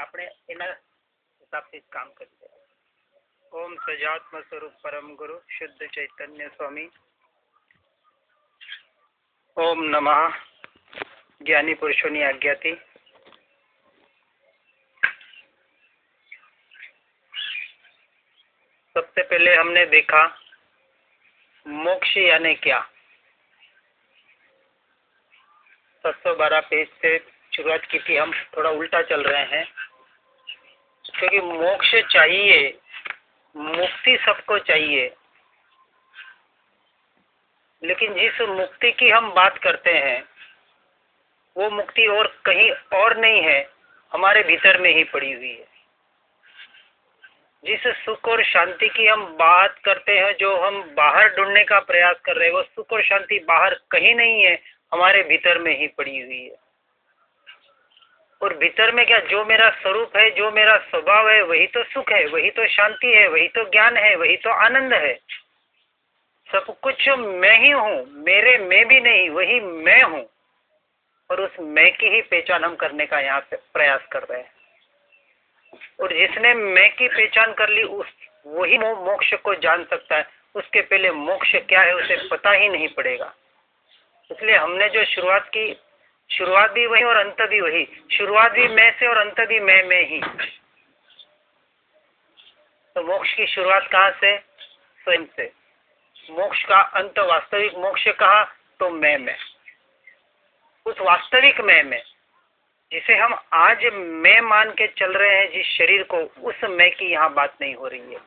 આપણે એના હિસાબથી જ કામ કરીએ. ઓમ સજાત્મ સ્વરૂપ પરમ ગુરુ શુદ્ધ ચૈતન્ય स्वामी. ओम नमः ज्ञानी पुरुषों की आज्ञा थी. सबसे पहले हमने देखा मोक्ष यानी क्या. 712 पेज से शुरुआत की थी. हम थोड़ा उल्टा चल रहे हैं क्योंकि मोक्ष चाहिए, मुक्ति सबको चाहिए, लेकिन जिस मुक्ति की हम बात करते हैं वो मुक्ति और कहीं और नहीं है, हमारे भीतर में ही पड़ी हुई है. जिस सुख और शांति की हम बात करते हैं, जो हम बाहर ढूंढने का प्रयास कर रहे हैं, वो सुख और शांति बाहर कहीं नहीं है, हमारे भीतर में ही पड़ी हुई है. और भीतर में क्या, जो मेरा स्वरूप है, जो मेरा स्वभाव है, वही तो सुख है, वही तो शांति है, वही तो ज्ञान है, वही तो आनंद है. सब कुछ मैं ही हूँ, मेरे मैं भी नहीं, वही मैं हूँ. और उस मैं की ही पहचान हम करने का यहाँ पे प्रयास कर रहे हैं. और जिसने मैं की पहचान कर ली, उस वही मोक्ष को जान सकता है. उसके पहले मोक्ष क्या है उसे पता ही नहीं पड़ेगा. इसलिए हमने जो शुरुआत की, शुरुआत भी वही और अंत भी वही. शुरुआत भी मैं से और अंत भी मैं में ही. तो मोक्ष की शुरुआत कहाँ से? स्वयं से. मोक्ष का अंत, वास्तविक मोक्ष कहा तो मैं में. उस वास्तविक मैं में जिसे हम आज मैं मान के चल रहे हैं, जिस शरीर को, उस मैं की यहाँ बात नहीं हो रही है.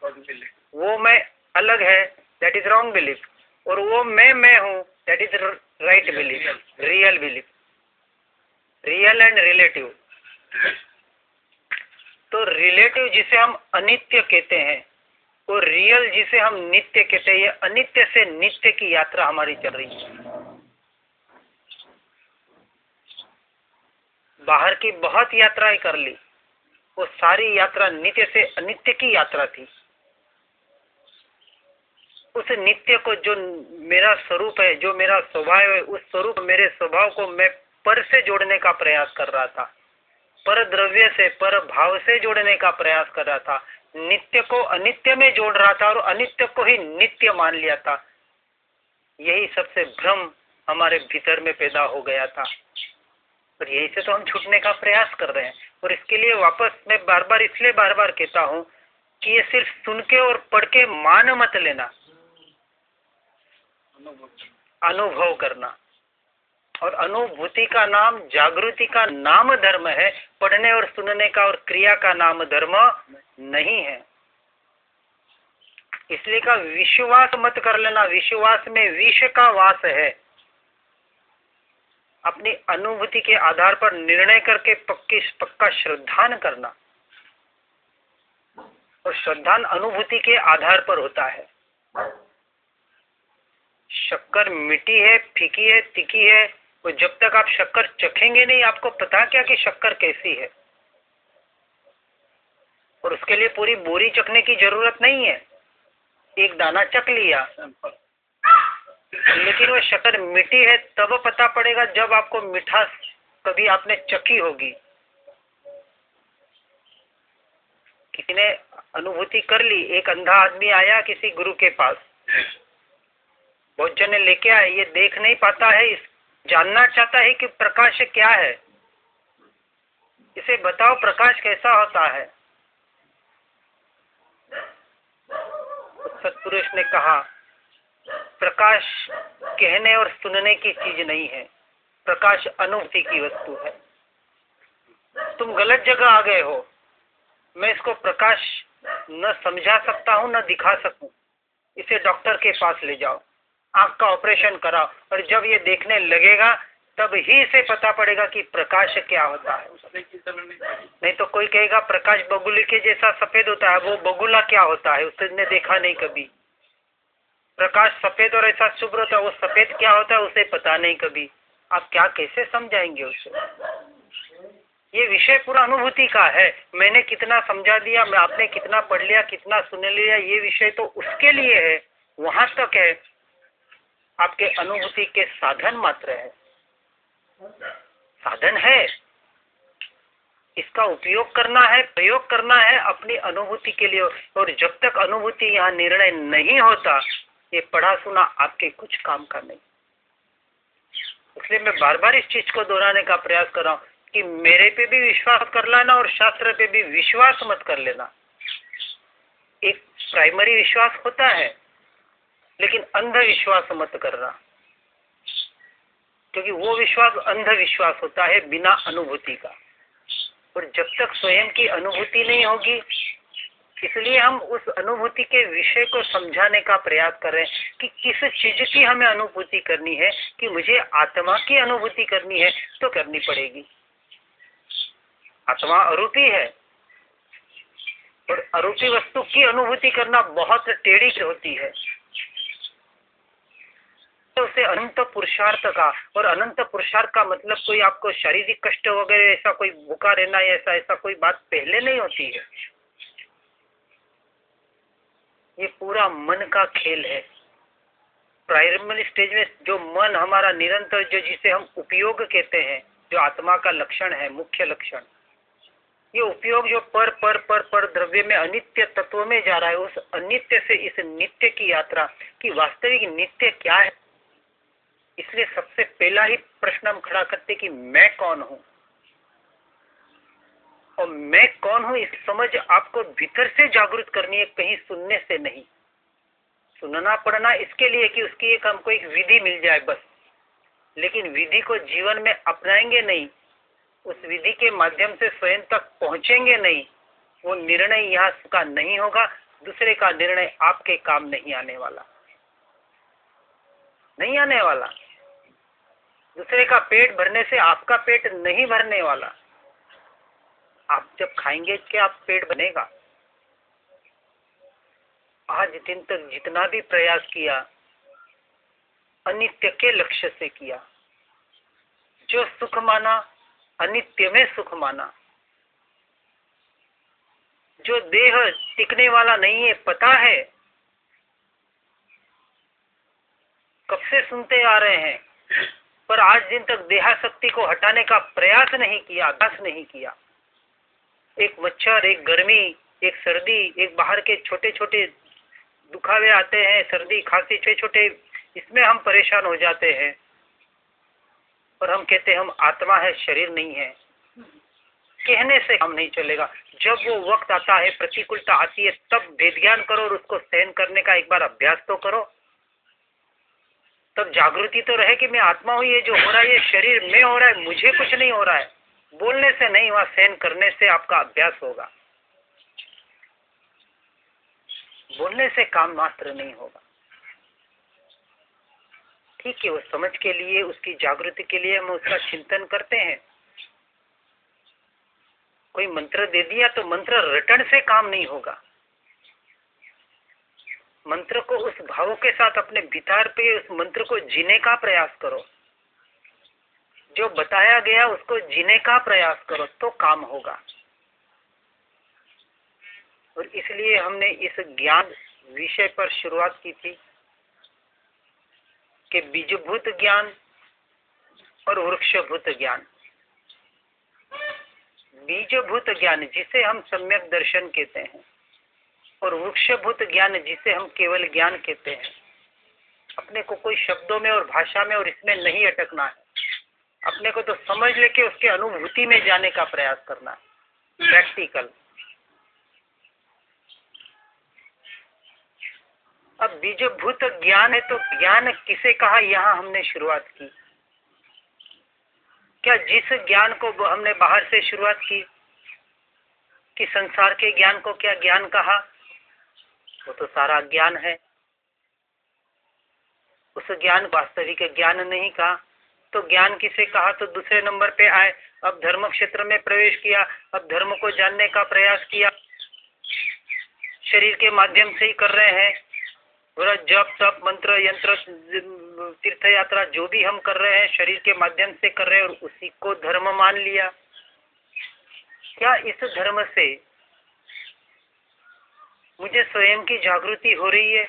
वो मैं अलग है, दैट इज रॉन्ग बिलीफ. और वो मैं हूँ, that is right belief, real belief. Real and relative. तो रिलेटिव जिसे हम अनित्य कहते हैं और रियल जिसे हम नित्य कहते हैं, ये अनित्य से नित्य की यात्रा हमारी चल रही है. बाहर की बहुत यात्राएं कर ली, वो सारी यात्रा नित्य से अनित्य की यात्रा थी. उस नित्य को, जो मेरा स्वरूप है, जो मेरा स्वभाव है, उस स्वरूप मेरे स्वभाव को मैं पर से जोड़ने का प्रयास कर रहा था, पर द्रव्य से, पर भाव से जोड़ने का प्रयास कर रहा था. नित्य को अनित्य में जोड़ रहा था और अनित्य को ही नित्य मान लिया था. यही सबसे भ्रम हमारे भीतर में पैदा हो गया था. और यही से तो हम छूटने का प्रयास कर रहे हैं. और इसके लिए वापस मैं बार बार इसलिए बार बार कहता हूं कि ये सिर्फ सुन के और पढ़ के मान मत लेना, अनुभव करना. और अनुभूति का नाम, जागृति का नाम धर्म है. पढ़ने और सुनने का और क्रिया का नाम धर्म नहीं है. इसलिए का विश्वास मत कर लेना. विश्वास में विष का वास है. अपनी अनुभूति के आधार पर निर्णय करके पक्का श्रद्धान करना. और श्रद्धान अनुभूति के आधार पर होता है. शक्कर मीठी है, फीकी है, तीखी है, वो जब तक आप शक्कर चखेंगे नहीं, आपको पता क्या कि शक्कर कैसी है. और उसके लिए पूरी बोरी चखने की जरूरत नहीं है. एक दाना चख लिया, लेकिन वो शक्कर मीठी है तब पता पड़ेगा जब आपको मिठास कभी आपने चखी होगी. किसी ने अनुभूति कर ली. एक अंधा आदमी आया किसी गुरु के पास, बहुत जने लेके आए. ये देख नहीं पाता है, जानना चाहता है कि प्रकाश क्या है, इसे बताओ प्रकाश कैसा होता है. सत्पुरुष ने कहा, प्रकाश कहने और सुनने की चीज नहीं है, प्रकाश अनुभूति की वस्तु है. तुम गलत जगह आ गए हो. मैं इसको प्रकाश न समझा सकता हूं, न दिखा सकूं. इसे डॉक्टर के पास ले जाओ, आंख का ऑपरेशन कराओ, और जब ये देखने लगेगा तब ही इसे पता पड़ेगा कि प्रकाश क्या होता है. नहीं तो कोई कहेगा प्रकाश बगुले के जैसा सफेद होता है. वो बगुला क्या होता है उसने देखा नहीं कभी. प्रकाश सफेद और ऐसा शुभ्र होता है, वो सफेद क्या होता है उसे पता नहीं कभी. आप क्या कैसे समझाएंगे उसे. ये विषय पूरा अनुभूति का है. मैंने कितना समझा दिया, मैं आपने कितना पढ़ लिया, कितना सुन लिया, ये विषय तो उसके लिए है, वहां तक है. आपके अनुभूति के साधन मात्र है. साधन है, इसका उसका उपयोग करना है, प्रयोग करना है अपनी अनुभूति के लिए। और जब तक अनुभूति यहाँ निर्णय नहीं होता, ये पढ़ा सुना आपके कुछ काम का नहीं। इसलिए मैं बार बार इस चीज को दोहराने का प्रयास कर रहा हूँ कि मेरे पे भी विश्वास कर लेना और शास्त्र पे भी विश्वास मत कर लेना। एक प्राइमरी विश्वास होता है, लेकिन अंधविश्वास मत करना, क्योंकि वो विश्वास अंधविश्वास होता है बिना अनुभूति का। और जब तक स्वयं की अनुभूति नहीं होगी, इसलिए हम उस अनुभूति के विषय को समझाने का प्रयास कर रहे हैं कि किस चीज की हमें अनुभूति करनी है। कि मुझे आत्मा की अनुभूति करनी है तो करनी पड़ेगी। आत्मा अरूपी है और अरूपी वस्तु की अनुभूति करना बहुत टेढ़ी होती है। तो उसे अनंत पुरुषार्थ का, और अनंत पुरुषार्थ का मतलब कोई आपको शारीरिक कष्ट वगैरह ऐसा कोई भूखा रहना या ऐसा कोई बात पहले नहीं होती है। ये पूरा मन का खेल है। प्राइमरी स्टेज में जो मन हमारा निरंतर, जो जिसे हम उपयोग कहते हैं, जो आत्मा का लक्षण है, मुख्य लक्षण, ये उपयोग जो पर द्रव्य में अनित्य तत्व में जा रहा है, उस अनित्य से इस नित्य की यात्रा की वास्तविक नित्य क्या है। इसलिए सबसे पहला ही प्रश्न हम खड़ा करते कि मैं कौन हूं, और मैं कौन हूं इस समझ आपको भीतर से जागृत करनी है, कहीं सुनने से नहीं। सुनना पड़ना इसके लिए कि उसकी एक हमको एक विधि मिल जाए बस, लेकिन विधि को जीवन में अपनाएंगे नहीं, उस विधि के माध्यम से स्वयं तक पहुंचेंगे नहीं, वो निर्णय यहाँ का नहीं होगा। दूसरे का निर्णय आपके काम नहीं आने वाला, नहीं आने वाला। दूसरे का पेट भरने से आपका पेट नहीं भरने वाला। आप जब खाएंगे क्या आप पेट बनेगा। आज दिन तक जितना भी प्रयास किया, अनित्य के लक्ष्य से किया। जो सुख माना, अनित्य में सुख माना। जो देह टिकने वाला नहीं है, पता है, कब से सुनते आ रहे हैं, पर आज दिन तक देहाशक्ति को हटाने का प्रयास नहीं किया, अभ्यास नहीं किया। एक मच्छर, एक गर्मी, एक सर्दी, एक बाहर के छोटे छोटे दुखावे आते हैं, सर्दी खांसी छोटे छोटे, इसमें हम परेशान हो जाते हैं और हम कहते हैं हम आत्मा है, शरीर नहीं है। कहने से काम नहीं चलेगा। जब वो वक्त आता है, प्रतिकूलता आती है, तब भेद ज्ञान करो और उसको सहन करने का एक बार अभ्यास तो करो। तब जागृति तो रहे कि मैं आत्मा हूं, ये जो हो रहा है ये शरीर में हो रहा है, मुझे कुछ नहीं हो रहा है। बोलने से नहीं, वहां सहन करने से आपका अभ्यास होगा। बोलने से काम मात्र नहीं होगा। ठीक है, वो समझ के लिए, उसकी जागृति के लिए हम उसका चिंतन करते हैं। कोई मंत्र दे दिया तो मंत्र रटन से काम नहीं होगा। मंत्र को उस भाव के साथ अपने भीतर पे उस मंत्र को जीने का प्रयास करो। जो बताया गया उसको जीने का प्रयास करो तो काम होगा। और इसलिए हमने इस ज्ञान विषय पर शुरुआत की थी कि बीजभूत ज्ञान और वृक्षभूत ज्ञान। बीजभूत ज्ञान जिसे हम सम्यक दर्शन कहते हैं, और वृक्षभूत ज्ञान जिसे हम केवल ज्ञान कहते हैं। अपने को कोई शब्दों में और भाषा में और इसमें नहीं अटकना है। अपने को तो समझ लेके उसके अनुभूति में जाने का प्रयास करना है, प्रैक्टिकल। अब बीजभूत ज्ञान है तो ज्ञान किसे कहा, यहाँ हमने शुरुआत की। क्या जिस ज्ञान को हमने बाहर से शुरुआत की कि संसार के ज्ञान को क्या ज्ञान कहा, वो तो सारा ज्ञान है। उस ज्ञान वास्तविक ज्ञान नहीं कहा तो ज्ञान किसे कहा, तो दूसरे नंबर पे आए। अब धर्म क्षेत्र में प्रवेश किया, अब धर्म को जानने का प्रयास किया, शरीर के माध्यम से ही कर रहे हैं। व्रत, जप, तप, मंत्र, यंत्र, तीर्थ यात्रा जो भी हम कर रहे हैं शरीर के माध्यम से कर रहे हैं, और उसी को धर्म मान लिया। क्या इस धर्म से मुझे स्वयं की जागृति हो रही है?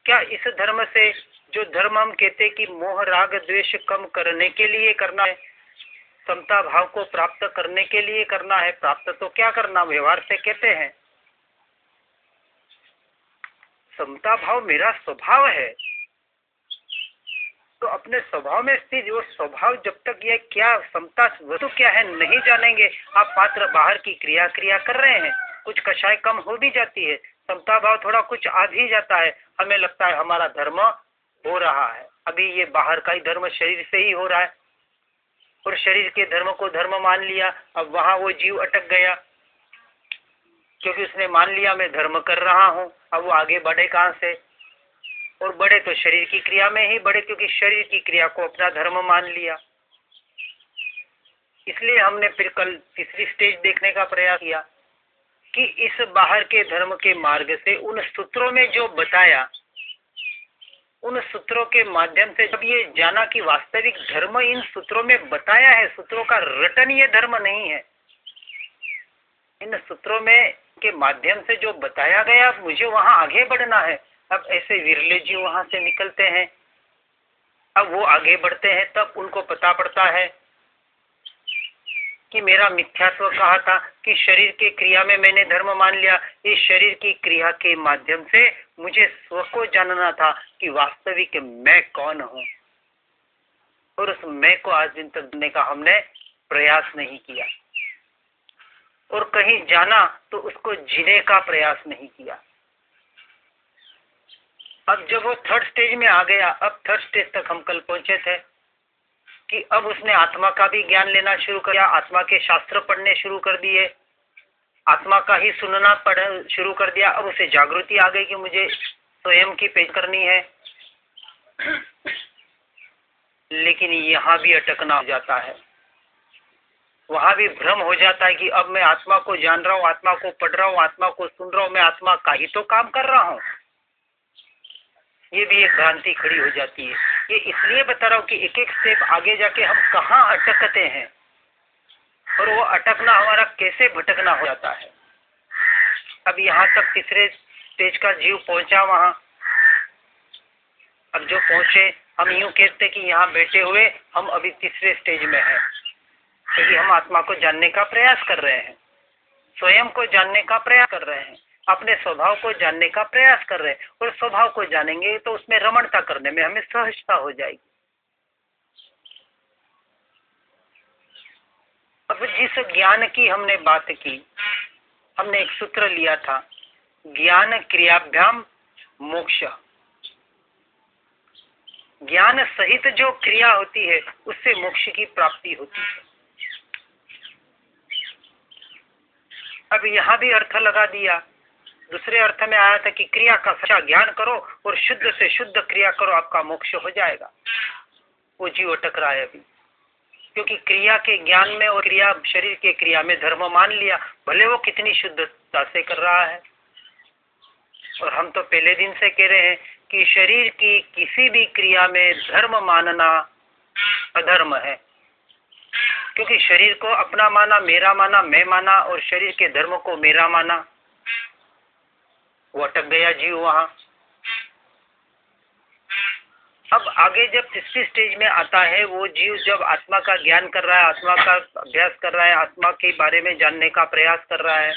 क्या इस धर्म से, जो धर्म हम कहते हैं कि मोह राग द्वेष कम करने के लिए करना है, समता भाव को प्राप्त करने के लिए करना है। प्राप्त तो क्या करना, व्यवहार से कहते हैं। समता भाव मेरा स्वभाव है, तो अपने स्वभाव में स्थित वो स्वभाव जब तक ये क्या समता वस्तु क्या है नहीं जानेंगे, आप मात्र बाहर की क्रिया कर रहे हैं, कुछ कषाय कम हो भी जाती है, समता भाव थोड़ा कुछ आ भी जाता है, हमें लगता है हमारा धर्म हो रहा है। अभी ये बाहर का ही धर्म शरीर से ही हो रहा है और शरीर के धर्म को धर्म मान लिया। अब वहां वो जीव अटक गया क्योंकि उसने मान लिया मैं धर्म कर रहा हूं। अब वो आगे बढ़े कहां से, और बढ़े तो शरीर की क्रिया में ही बढ़े, क्योंकि शरीर की क्रिया को अपना धर्म मान लिया। इसलिए हमने फिर कल तीसरी स्टेज देखने का प्रयास किया कि इस बाहर के धर्म के मार्ग से उन सूत्रों में जो बताया, उन सूत्रों के माध्यम से जब ये जाना कि वास्तविक धर्म इन सूत्रों में बताया है, सूत्रों का रटन ये धर्म नहीं है, इन सूत्रों में के माध्यम से जो बताया गया मुझे वहां आगे बढ़ना है। अब ऐसे विरले जी वहां से निकलते हैं, अब वो आगे बढ़ते हैं, तब उनको पता पड़ता है कि मेरा मिथ्यात्व कहा था कि शरीर के क्रिया में मैंने धर्म मान लिया। इस शरीर की क्रिया के माध्यम से मुझे स्व को जानना था कि वास्तविक मैं कौन हूं, और उस मैं को आज दिन तक जानने का हमने प्रयास नहीं किया, और कहीं जाना तो उसको जीने का प्रयास नहीं किया। अब जब वो थर्ड स्टेज में आ गया, अब थर्ड स्टेज तक हम कल पहुंचे थे कि अब उसने आत्मा का भी ज्ञान लेना शुरू कर दिया, आत्मा के शास्त्र पढ़ने शुरू कर दिए, आत्मा का ही सुनना शुरू कर दिया। अब उसे जागृति आ गई कि मुझे स्वयं की पेश करनी है। लेकिन यहाँ भी अटकना हो जाता है, वहां भी भ्रम हो जाता है कि अब मैं आत्मा को जान रहा हूँ, आत्मा को पढ़ रहा हूँ, आत्मा को सुन रहा हूँ, मैं आत्मा का ही तो काम कर रहा हूँ। ये भी एक भ्रांति खड़ी हो जाती है। ये इसलिए बता रहा हूँ कि एक एक स्टेप आगे जाके हम कहाँ अटकते हैं, और वो अटकना हमारा कैसे भटकना हो जाता है। अब यहाँ तक तीसरे स्टेज का जीव पहुंचा वहां। अब जो पहुंचे, हम यूं कहते कि यहाँ बैठे हुए हम अभी तीसरे स्टेज में हैं, क्योंकि हम आत्मा को जानने का प्रयास कर रहे हैं, स्वयं को जानने का प्रयास कर रहे हैं, अपने स्वभाव को जानने का प्रयास कर रहे हैं, और स्वभाव को जानेंगे तो उसमें रमणता करने में हमें सहजता हो जाएगी। अब जिस ज्ञान की हमने बात की, हमने एक सूत्र लिया था, ज्ञान क्रियाभ्याम मोक्ष। ज्ञान सहित जो क्रिया होती है उससे मोक्ष की प्राप्ति होती है। अब यहाँ भी अर्थ लगा दिया, दूसरे अर्थ में आया था कि क्रिया का सच्चा ज्ञान करो और शुद्ध से शुद्ध क्रिया करो, आपका मोक्ष हो जाएगा। वो जीव अटक रहा है अभी, क्योंकि क्रिया के ज्ञान में और क्रिया शरीर के क्रिया में धर्म मान लिया, भले वो कितनी शुद्धता से कर रहा है। और हम तो पहले दिन से कह रहे हैं कि शरीर की किसी भी क्रिया में धर्म मानना अधर्म है, क्योंकि शरीर को अपना माना, मेरा माना, मैं माना, और शरीर के धर्म को मेरा माना, वो अटक गया जीव वहां। अब आगे जब तीसरी स्टेज में आता है, वो जीव जब आत्मा का ज्ञान कर रहा है, आत्मा का अभ्यास कर रहा है, आत्मा के बारे में जानने का प्रयास कर रहा है,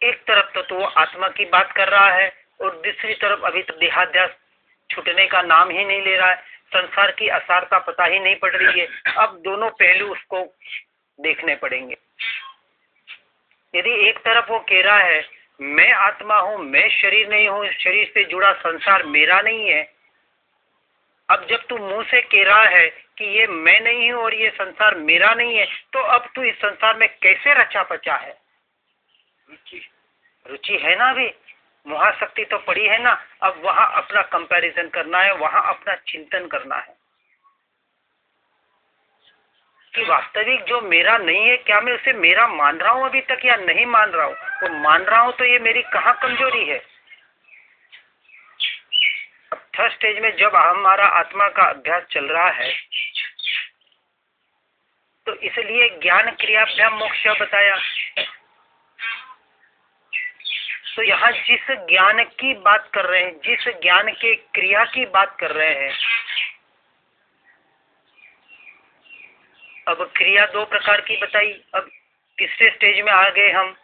एक तरफ तो वो आत्मा की बात कर रहा है, और दूसरी तरफ अभी तो देहाध्यास छूटने का नाम ही नहीं ले रहा है, संसार की असारता पता ही नहीं पड़ रही है। अब दोनों पहलू उसको देखने पड़ेंगे। यदि एक तरफ वो कह रहा है मैं आत्मा हूं, मैं शरीर नहीं हूं, शरीर से जुड़ा संसार मेरा नहीं है, अब जब तू मुंह से कह रहा है कि ये मैं नहीं हूं और ये संसार मेरा नहीं है, तो अब तू इस संसार में कैसे रचा पचा है? रुचि है ना, अभी महाशक्ति तो पड़ी है ना। अब वहां अपना कंपैरिजन करना है, वहां अपना चिंतन करना है कि वास्तविक जो मेरा नहीं है, क्या मैं उसे मेरा मान रहा हूं अभी तक या नहीं मान रहा हूं? तो मान रहा हूं तो ये मेरी कहां कमजोरी है? अब थर्ड स्टेज में जब हमारा आत्मा का अभ्यास चल रहा है, तो इसलिए ज्ञान क्रियाभ्याम मोक्ष बताया। तो यहाँ जिस ज्ञान की बात कर रहे हैं, जिस ज्ञान के क्रिया की बात कर रहे हैं, अब क्रिया दो प्रकार की बताई। अब तीसरे स्टेज में आ गए हम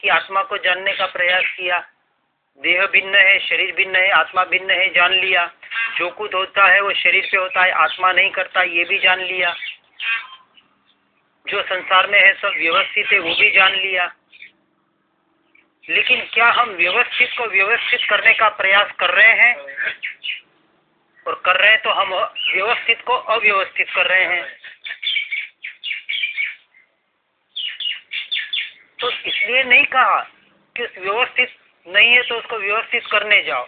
कि आत्मा को जानने का प्रयास किया। देह भिन्न है, शरीर भिन्न है, आत्मा भिन्न है, जान लिया। जो कुछ होता है वो शरीर पे होता है, आत्मा नहीं करता, ये भी जान लिया। जो संसार में है सब व्यवस्थित है, वो भी जान लिया। लेकिन क्या हम व्यवस्थित को व्यवस्थित करने का प्रयास कर रहे हैं? और कर रहे हैं तो हम व्यवस्थित को अव्यवस्थित कर रहे हैं। तो इसलिए नहीं कहा कि उस व्यवस्थित नहीं है तो उसको व्यवस्थित करने जाओ।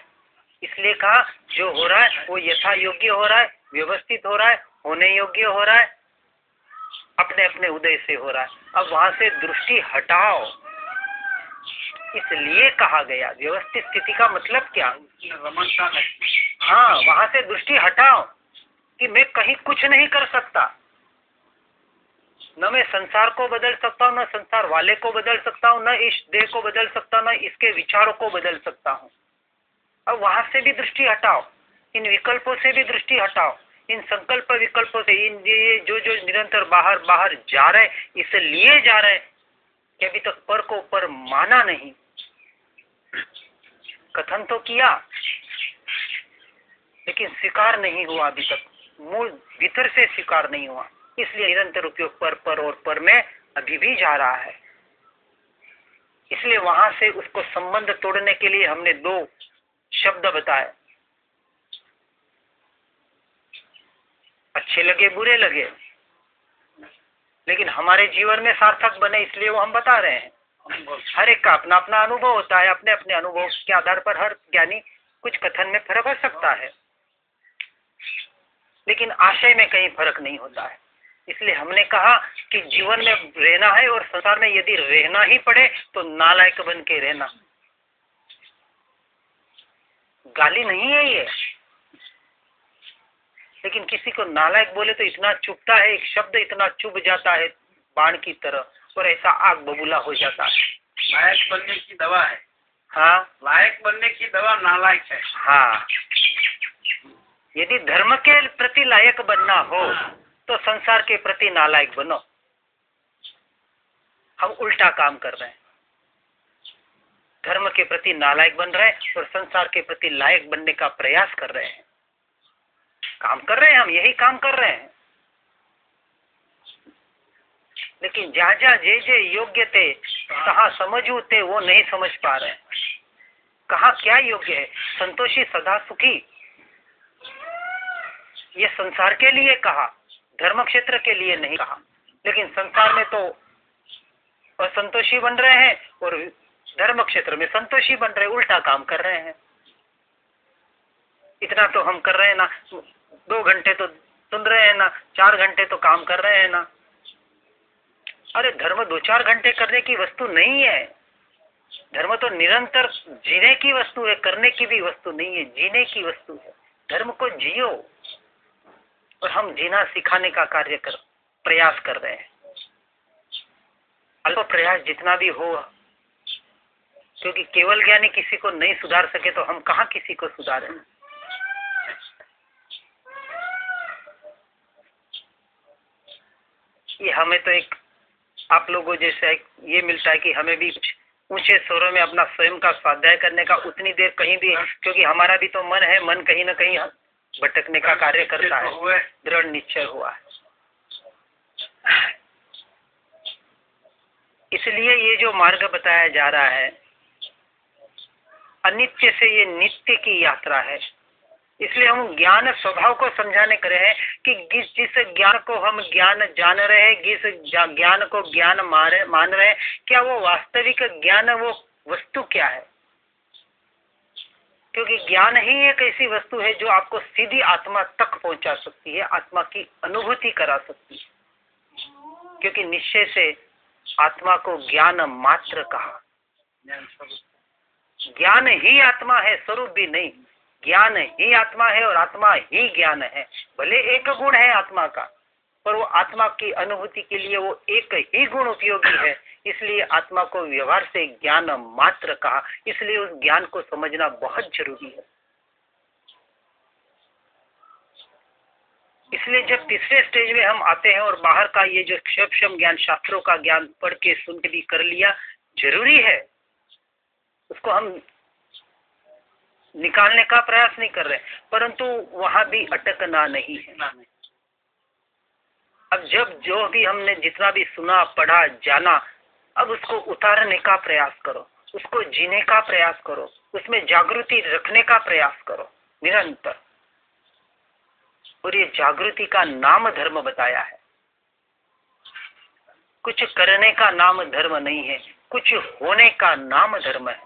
इसलिए कहा जो हो रहा है वो यथा योग्य हो रहा है, व्यवस्थित हो रहा है, होने योग्य हो रहा है, अपने अपने उदय से हो रहा है। अब वहां से दृष्टि हटाओ, इसलिए कहा गया। व्यवस्थित स्थिति का मतलब क्या? हाँ, वहां से दृष्टि हटाओ कि मैं कहीं कुछ नहीं कर सकता, न मैं संसार को बदल सकता हूँ, न संसार वाले को बदल सकता हूँ, न इस देह को बदल सकता हूँ, न इसके विचारों को बदल सकता हूँ। अब वहां से भी दृष्टि हटाओ, इन विकल्पों से भी दृष्टि हटाओ, इन संकल्प विकल्पों से, इन ये जो जो निरंतर बाहर बाहर जा रहे, इसलिए जा रहे कि अभी तक पर को पर माना नहीं। कथन तो किया लेकिन स्वीकार नहीं हुआ अभी तक, मूल भीतर से स्वीकार नहीं हुआ। इसलिए निरंतर उपयोग पर और पर में अभी भी जा रहा है। इसलिए वहां से उसको संबंध तोड़ने के लिए हमने दो शब्द बताए, अच्छे लगे बुरे लगे, लेकिन हमारे जीवन में सार्थक बने, इसलिए वो हम बता रहे हैं। हर एक का अपना अपना अनुभव होता है, अपने अपने अनुभव के आधार पर हर ज्ञानी कुछ कथन में फर्क हो सकता है, लेकिन आशय में कहीं फर्क नहीं होता है। इसलिए हमने कहा कि जीवन में रहना है और संसार में यदि रहना ही पड़े तो नालायक बन के रहना। गाली नहीं है ये, लेकिन किसी को नालायक बोले तो इतना चुभता है, एक शब्द इतना चुभ जाता है बाण की तरह, और ऐसा आग बबूला हो जाता है। लायक बनने की दवा है। हाँ, लायक बनने की दवा नालायक है। हाँ, यदि धर्म के प्रति लायक बनना हो तो संसार के प्रति नालायक बनो। हम उल्टा काम कर रहे हैं, धर्म के प्रति नालायक बन रहे हैं और संसार के प्रति लायक बनने का प्रयास कर रहे हैं। काम कर रहे हैं, हम यही काम कर रहे हैं, लेकिन जहाँ जहाँ जे जे योग्य थे कहाँ समझू थे वो नहीं समझ पा रहे हैं। कहाँ क्या योग्य है? संतोषी सदा सुखी, ये संसार के लिए कहा, धर्म क्षेत्र के लिए नहीं कहा। लेकिन संसार में तो असंतोषी बन रहे हैं और धर्म क्षेत्र में संतोषी बन रहे, उल्टा काम कर रहे हैं। इतना तो हम कर रहे हैं ना, 2 घंटे तो सुन रहे हैं ना, 4 घंटे तो काम कर रहे हैं ना। अरे धर्म 2-4 घंटे करने की वस्तु नहीं है, धर्म तो निरंतर जीने की वस्तु है, करने की भी वस्तु नहीं है, जीने की वस्तु है। धर्म को जियो, और हम जीना सिखाने का कार्य प्रयास कर रहे हैं। अल्प प्रयास जितना भी हो, क्योंकि केवल ज्ञानी किसी को नहीं सुधार सके तो हम कहाँ किसी को सुधारें। ये हमें तो एक आप लोगों जैसे ये मिलता है कि हमें भी ऊंचे स्वरों में अपना स्वयं का स्वाध्याय करने का उतनी देर कहीं भी, क्योंकि हमारा भी तो मन है, मन कहीं ना कहीं भटकने का कार्य करता है, दृढ़ निश्चय हुआ है। इसलिए ये जो मार्ग बताया जा रहा है, अनित्य से ये नित्य की यात्रा है। इसलिए हम ज्ञान स्वभाव को समझाने कर रहे हैं कि जिस ज्ञान को हम ज्ञान जान रहे हैं, जिस ज्ञान को ज्ञान मान रहे हैं, क्या वो वास्तविक ज्ञान, वो वस्तु क्या है? क्योंकि ज्ञान ही एक ऐसी वस्तु है जो आपको सीधी आत्मा तक पहुंचा सकती है, आत्मा की अनुभूति करा सकती है। क्योंकि निश्चय से आत्मा को ज्ञान मात्र कहा। ज्ञान ही आत्मा है, स्वरूप भी नहीं। ज्ञान ही आत्मा है और आत्मा ही ज्ञान है। भले एक गुण है आत्मा का, पर वो आत्मा की अनुभूति के लिए वो एक ही गुण उपयोगी है। इसलिए आत्मा को व्यवहार से ज्ञान मात्र कहा। इसलिए उस ज्ञान को समझना बहुत जरूरी है। इसलिए जब तीसरे स्टेज में हम आते हैं और बाहर का ये जो क्षम ज्ञान, शास्त्रों का ज्ञान पढ़ के सुन के भी कर लिया, जरूरी है, उसको हम निकालने का प्रयास नहीं कर रहे, परंतु वहां भी अटकना नहीं है। अब जब जो भी हमने जितना भी सुना, पढ़ा, जाना, अब उसको उतारने का प्रयास करो, उसको जीने का प्रयास करो, उसमें जागृति रखने का प्रयास करो निरंतर। और ये जागृति का नाम धर्म बताया है। कुछ करने का नाम धर्म नहीं है, कुछ होने का नाम धर्म है।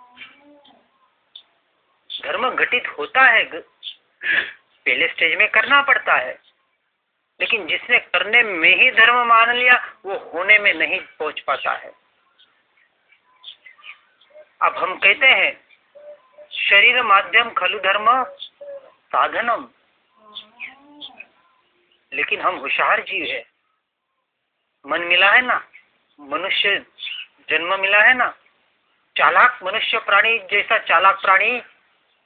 धर्म घटित होता है, पहले स्टेज में करना पड़ता है, लेकिन जिसने करने में ही धर्म मान लिया वो होने में नहीं पहुंच पाता है। अब हम कहते हैं शरीर माध्यम खलु धर्म साधनम, लेकिन हम होशियार जीव है, मन मिला है ना, मनुष्य जन्म मिला है ना, चालाक मनुष्य प्राणी जैसा चालाक प्राणी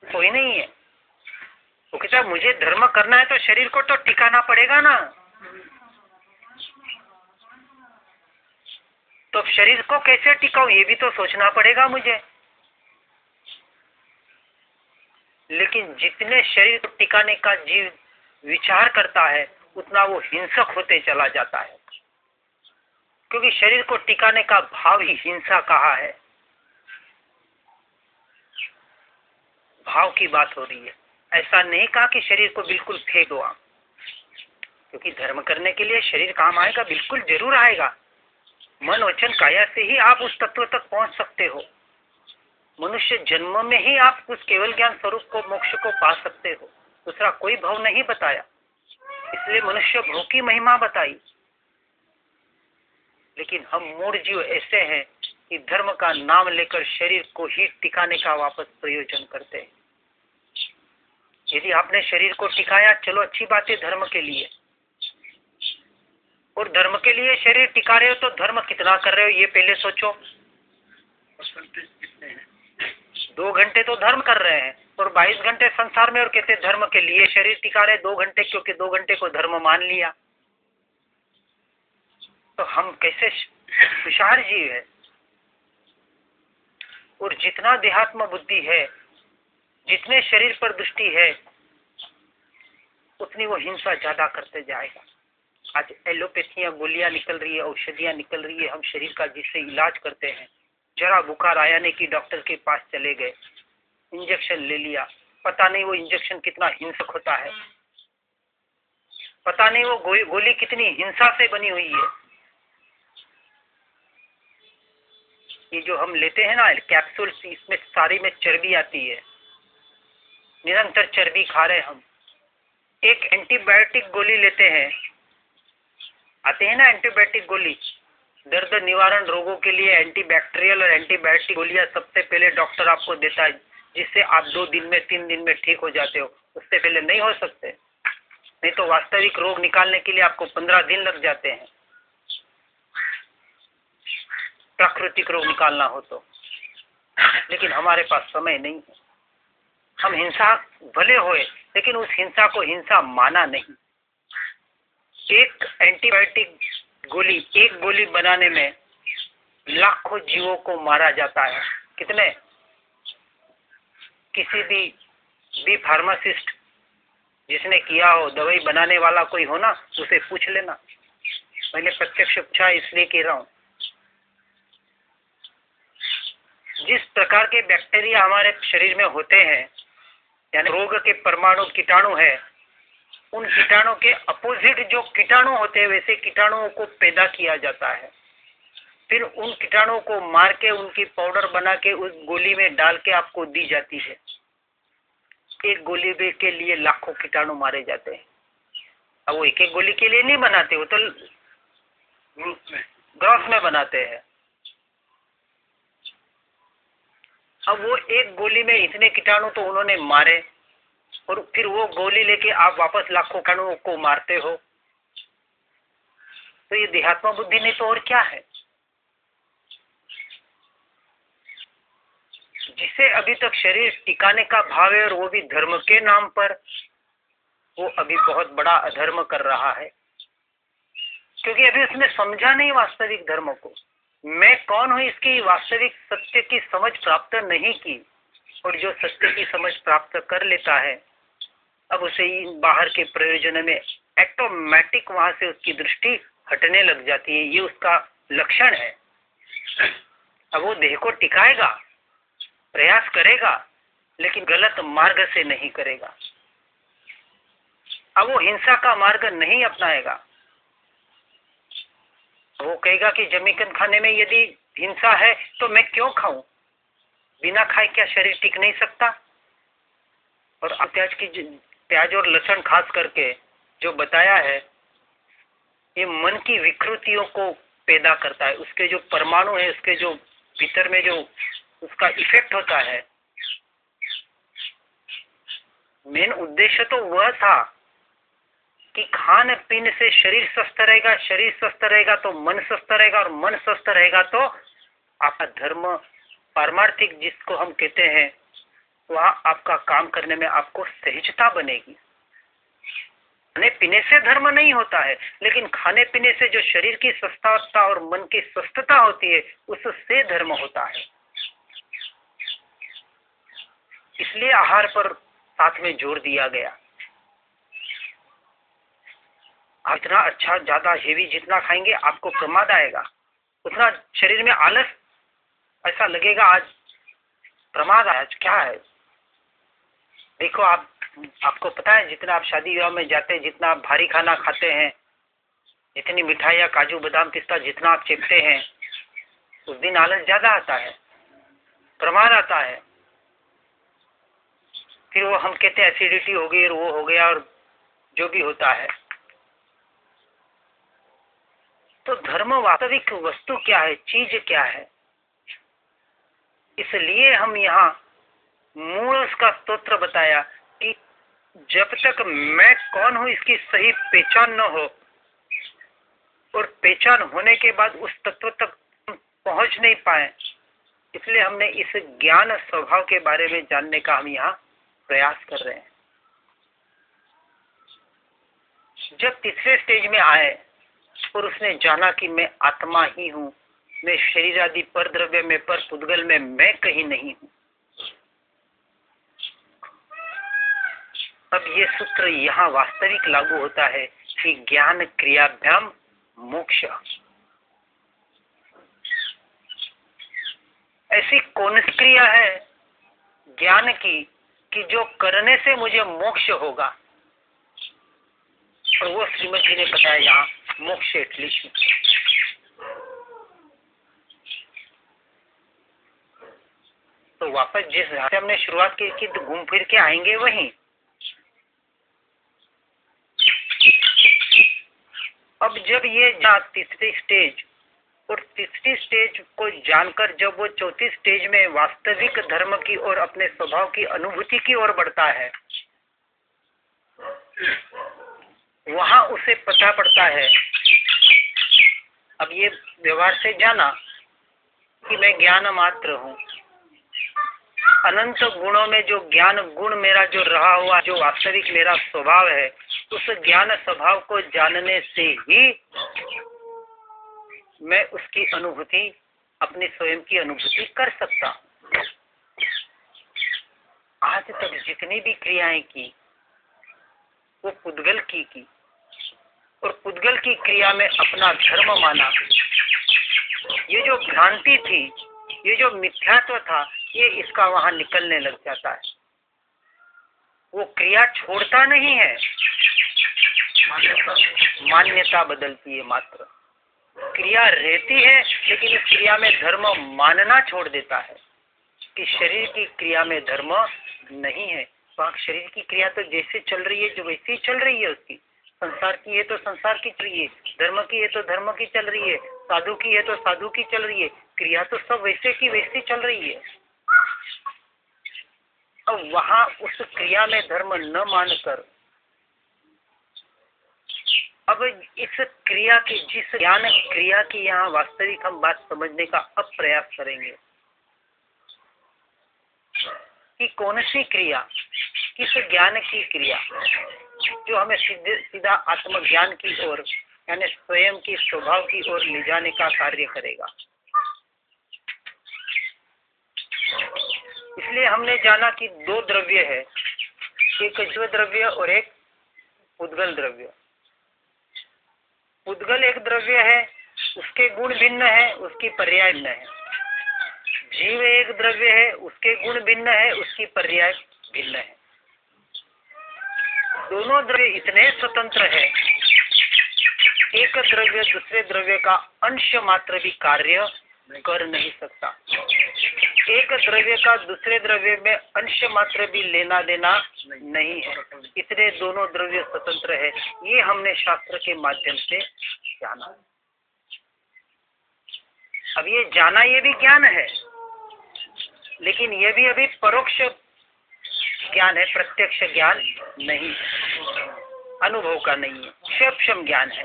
कोई नहीं है। वो कहता है मुझे धर्म करना है तो शरीर को तो टिकाना पड़ेगा ना, तो शरीर को कैसे टिकाऊं ये भी तो सोचना पड़ेगा मुझे। लेकिन जितने शरीर को टिकाने का जीव विचार करता है उतना वो हिंसक होते चला जाता है, क्योंकि शरीर को टिकाने का भाव ही हिंसा कहा है। भाव की बात हो रही है, ऐसा नहीं कहा कि शरीर को बिल्कुल फेंक दो आप, क्योंकि धर्म करने के लिए शरीर काम आएगा, बिल्कुल जरूर आएगा। मन वचन काया से ही आप उस तत्व तक पहुंच सकते हो। मनुष्य जन्म में ही आप उस केवल ज्ञान स्वरूप को, मोक्ष को पा सकते हो, दूसरा कोई भाव नहीं बताया। इसलिए मनुष्य भाव की महिमा बताई। लेकिन हम मूढ़ जीव ऐसे हैं कि धर्म का नाम लेकर शरीर को ही टिकाने का वापस प्रयोजन करते हैं। यदि आपने शरीर को टिकाया, चलो अच्छी बात है धर्म के लिए, और धर्म के लिए शरीर टिका रहे हो तो धर्म कितना कर रहे हो ये पहले सोचो। 2 घंटे तो धर्म कर रहे हैं और 22 घंटे संसार में, और कहते धर्म के लिए शरीर टिका रहे 2 घंटे, क्योंकि 2 घंटे को धर्म मान लिया। तो हम कैसे होशियार जीव है। और जितना देहात्म बुद्धि है, जितने शरीर पर दृष्टि है, उतनी वो हिंसा ज्यादा करते जाएगा। आज एलोपैथियां, गोलियां निकल रही है, औषधियां निकल रही है, हम शरीर का जिससे इलाज करते हैं। जरा बुखार आया नहीं कि डॉक्टर के पास चले गए, इंजेक्शन ले लिया, पता नहीं वो इंजेक्शन कितना हिंसक होता है, पता नहीं वो गोली कितनी हिंसा से बनी हुई है। ये जो हम लेते हैं ना कैप्सूल, इसमें सारी में चर्बी आती है, निरंतर चर्बी खा रहे हम। एक एंटीबायोटिक गोली लेते हैं, आते हैं ना एंटीबायोटिक गोली, दर्द निवारण रोगों के लिए एंटीबैक्टीरियल और एंटीबायोटिक गोलियां सबसे पहले डॉक्टर आपको देता है, जिससे आप 2 दिन में 3 दिन में ठीक हो जाते हो। उससे पहले नहीं हो सकते, नहीं तो वास्तविक रोग निकालने के लिए आपको 15 दिन लग जाते हैं, प्राकृतिक रोग निकालना हो तो। लेकिन हमारे पास समय नहीं है। हम हिंसा भले होए, लेकिन उस हिंसा को हिंसा माना नहीं। एक एंटीबायोटिक गोली, एक गोली बनाने में लाखों जीवों को मारा जाता है। कितने? किसी भी फार्मासिस्ट जिसने किया हो, दवाई बनाने वाला कोई हो ना, उसे पूछ लेना। मैंने प्रत्यक्ष पूछा इसलिए कह रहा हूं। जिस प्रकार के बैक्टीरिया हमारे शरीर में होते हैं, यानी रोग के परमाणु कीटाणु है, उन कीटाणु के अपोजिट जो कीटाणु होते हैं, वैसे कीटाणुओं को पैदा किया जाता है। फिर उन कीटाणुओं को मार के उनकी पाउडर बना के उस गोली में डाल के आपको दी जाती है। एक गोली के लिए लाखों कीटाणु मारे जाते हैं। अब वो एक एक गोली के लिए नहीं बनाते, वो तो ग्रॉस में बनाते हैं। अब वो एक गोली में इतने कीटाणु तो उन्होंने मारे, और फिर वो गोली लेके आप वापस लाखों कीटाणुओं को मारते हो। तो ये देहात्म बुद्धि नहीं तो और क्या है। जिसे अभी तक शरीर टिकाने का भाव है, और वो भी धर्म के नाम पर, वो अभी बहुत बड़ा अधर्म कर रहा है, क्योंकि अभी उसने समझा नहीं वास्तविक धर्म को। मैं कौन हूं इसकी वास्तविक सत्य की समझ प्राप्त नहीं की। और जो सत्य की समझ प्राप्त कर लेता है, अब उसे इन बाहर के प्रयोजन में ऑटोमेटिक वहां से उसकी दृष्टि हटने लग जाती है। ये उसका लक्षण है। अब वो देह को टिकाएगा, प्रयास करेगा, लेकिन गलत मार्ग से नहीं करेगा। अब वो हिंसा का मार्ग नहीं अपनाएगा। वो कहेगा कि जमीकन खाने में यदि हिंसा है तो मैं क्यों खाऊं, बिना खाए क्या शरीर टिक नहीं सकता। और प्याज और लहसुन खास करके जो बताया है, ये मन की विकृतियों को पैदा करता है। उसके जो परमाणु है, उसके जो भीतर में जो उसका इफेक्ट होता है। मेन उद्देश्य तो वह था कि खान पीने से शरीर स्वस्थ रहेगा, शरीर स्वस्थ रहेगा तो मन स्वस्थ रहेगा, और मन स्वस्थ रहेगा तो आपका धर्म पारमार्थिक जिसको हम कहते हैं, वह आपका काम करने में आपको सहजता बनेगी। खाने पीने से धर्म नहीं होता है, लेकिन खाने पीने से जो शरीर की स्वस्थता और मन की स्वस्थता होती है, उससे धर्म होता है। इसलिए आहार पर साथ में जोर दिया गया। आप इतना अच्छा ज्यादा हेवी जितना खाएंगे आपको प्रमाद आएगा, उतना शरीर में आलस, ऐसा लगेगा आज प्रमाद आज क्या है। देखो आपको पता है, जितना आप शादी विवाह में जाते हैं, जितना आप भारी खाना खाते हैं, जितनी मिठाइयाँ काजू बादाम पिस्ता जितना आप चेपते हैं, उस दिन आलस ज्यादा आता है, प्रमाद आता है। फिर वो हम कहते हैं एसिडिटी हो गई और वो हो गया और जो भी होता है। तो धर्म वास्तविक वस्तु क्या है, चीज क्या है, इसलिए हम यहाँ मूल उसका स्तोत्र बताया कि जब तक मैं कौन हूं इसकी सही पहचान न हो, और पहचान होने के बाद उस तत्व तक पहुंच नहीं पाए, इसलिए हमने इस ज्ञान स्वभाव के बारे में जानने का हम यहाँ प्रयास कर रहे हैं। जब तीसरे स्टेज में आए और उसने जाना कि मैं आत्मा ही हूं, मैं शरीर आदि पर द्रव्य में, पर पुद्गल में मैं कहीं नहीं हूं, अब ये सूत्र यहाँ वास्तविक लागू होता है कि ज्ञान क्रियाभ्याम मोक्ष। ऐसी कौन सी क्रिया है ज्ञान की कि जो करने से मुझे मोक्ष होगा, और वो श्रीमद जी ने बताया यहाँ मोक्ष एटलीस्ट। तो वापस जिस से हमने शुरुआत की थी, तो घूम फिर के आएंगे वहीं। अब जब ये तीसरी स्टेज, और तीसरी स्टेज को जानकर जब वो चौथी स्टेज में वास्तविक धर्म की और अपने स्वभाव की अनुभूति की ओर बढ़ता है, वहां उसे पता पड़ता है, अब ये व्यवहार से जाना कि मैं ज्ञान मात्र हूं। अनंत गुणों में जो ज्ञान गुण मेरा जो रहा हुआ, जो वास्तविक मेरा स्वभाव है, उस ज्ञान स्वभाव को जानने से ही मैं उसकी अनुभूति, अपनी स्वयं की अनुभूति कर सकता हूं। आज तक जितनी भी क्रियाएं की वो पुद्गल की, और पुद्गल की क्रिया में अपना धर्म माना। ये जो भ्रांति थी, ये जो मिथ्यात्व था, ये इसका वहां निकलने लग जाता है। वो क्रिया छोड़ता नहीं है, मान्यता बदलती है मात्र। क्रिया रहती है, लेकिन इस क्रिया में धर्म मानना छोड़ देता है कि शरीर की क्रिया में धर्म नहीं है। वहां शरीर की क्रिया तो जैसे चल रही है, जो वैसे ही चल रही है उसकी। संसार की है तो संसार की चल रही है, धर्म की है तो धर्म की चल रही है, साधु की है तो साधु की चल रही है। क्रिया तो सब वैसे की वैसे चल रही है। अब वहां उस क्रिया में धर्म न मानकर, अब इस क्रिया की, जिस ज्ञान क्रिया की यहाँ वास्तविक हम बात समझने का अब प्रयास करेंगे कि कौन सी क्रिया, किस ज्ञान की क्रिया। जो हमें सीधा आत्मज्ञान की ओर यानी स्वयं की स्वभाव की ओर ले जाने का कार्य करेगा। इसलिए हमने जाना कि दो द्रव्य है, एक जीव द्रव्य और एक पुद्गल द्रव्य। पुद्गल एक द्रव्य है, उसके गुण भिन्न है, उसकी पर्याय भिन्न है। जीव एक द्रव्य है, उसके गुण भिन्न है, उसकी पर्याय भिन्न है। दोनों द्रव्य इतने स्वतंत्र है, एक द्रव्य दूसरे द्रव्य का अंश मात्र भी कार्य कर नहीं सकता। एक द्रव्य का दूसरे द्रव्य में अंश मात्र भी लेना देना नहीं है। इसलिए दोनों द्रव्य स्वतंत्र है। ये हमने शास्त्र के माध्यम से जाना। अब ये जाना ये भी ज्ञान है, लेकिन ये भी अभी परोक्ष ज्ञान है, प्रत्यक्ष ज्ञान नहीं है, अनुभव का नहीं है, क्षम ज्ञान है।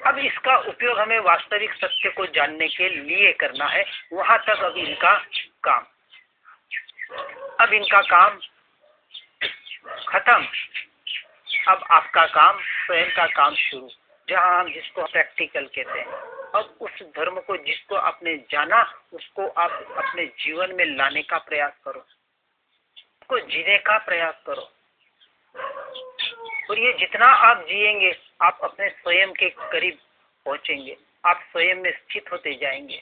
अब इसका उपयोग हमें वास्तविक सत्य को जानने के लिए करना है। वहां तक अब इनका काम, अब इनका काम खत्म। अब आपका काम, स्वयं का काम शुरू, जहां हम जिसको प्रैक्टिकल कहते हैं। अब उस धर्म को जिसको आपने जाना, उसको आप अपने जीवन में लाने का प्रयास करो, उसको जीने का प्रयास करो। और ये जितना आप जिएंगे, आप अपने स्वयं के करीब पहुंचेंगे, आप स्वयं में स्थित होते जाएंगे।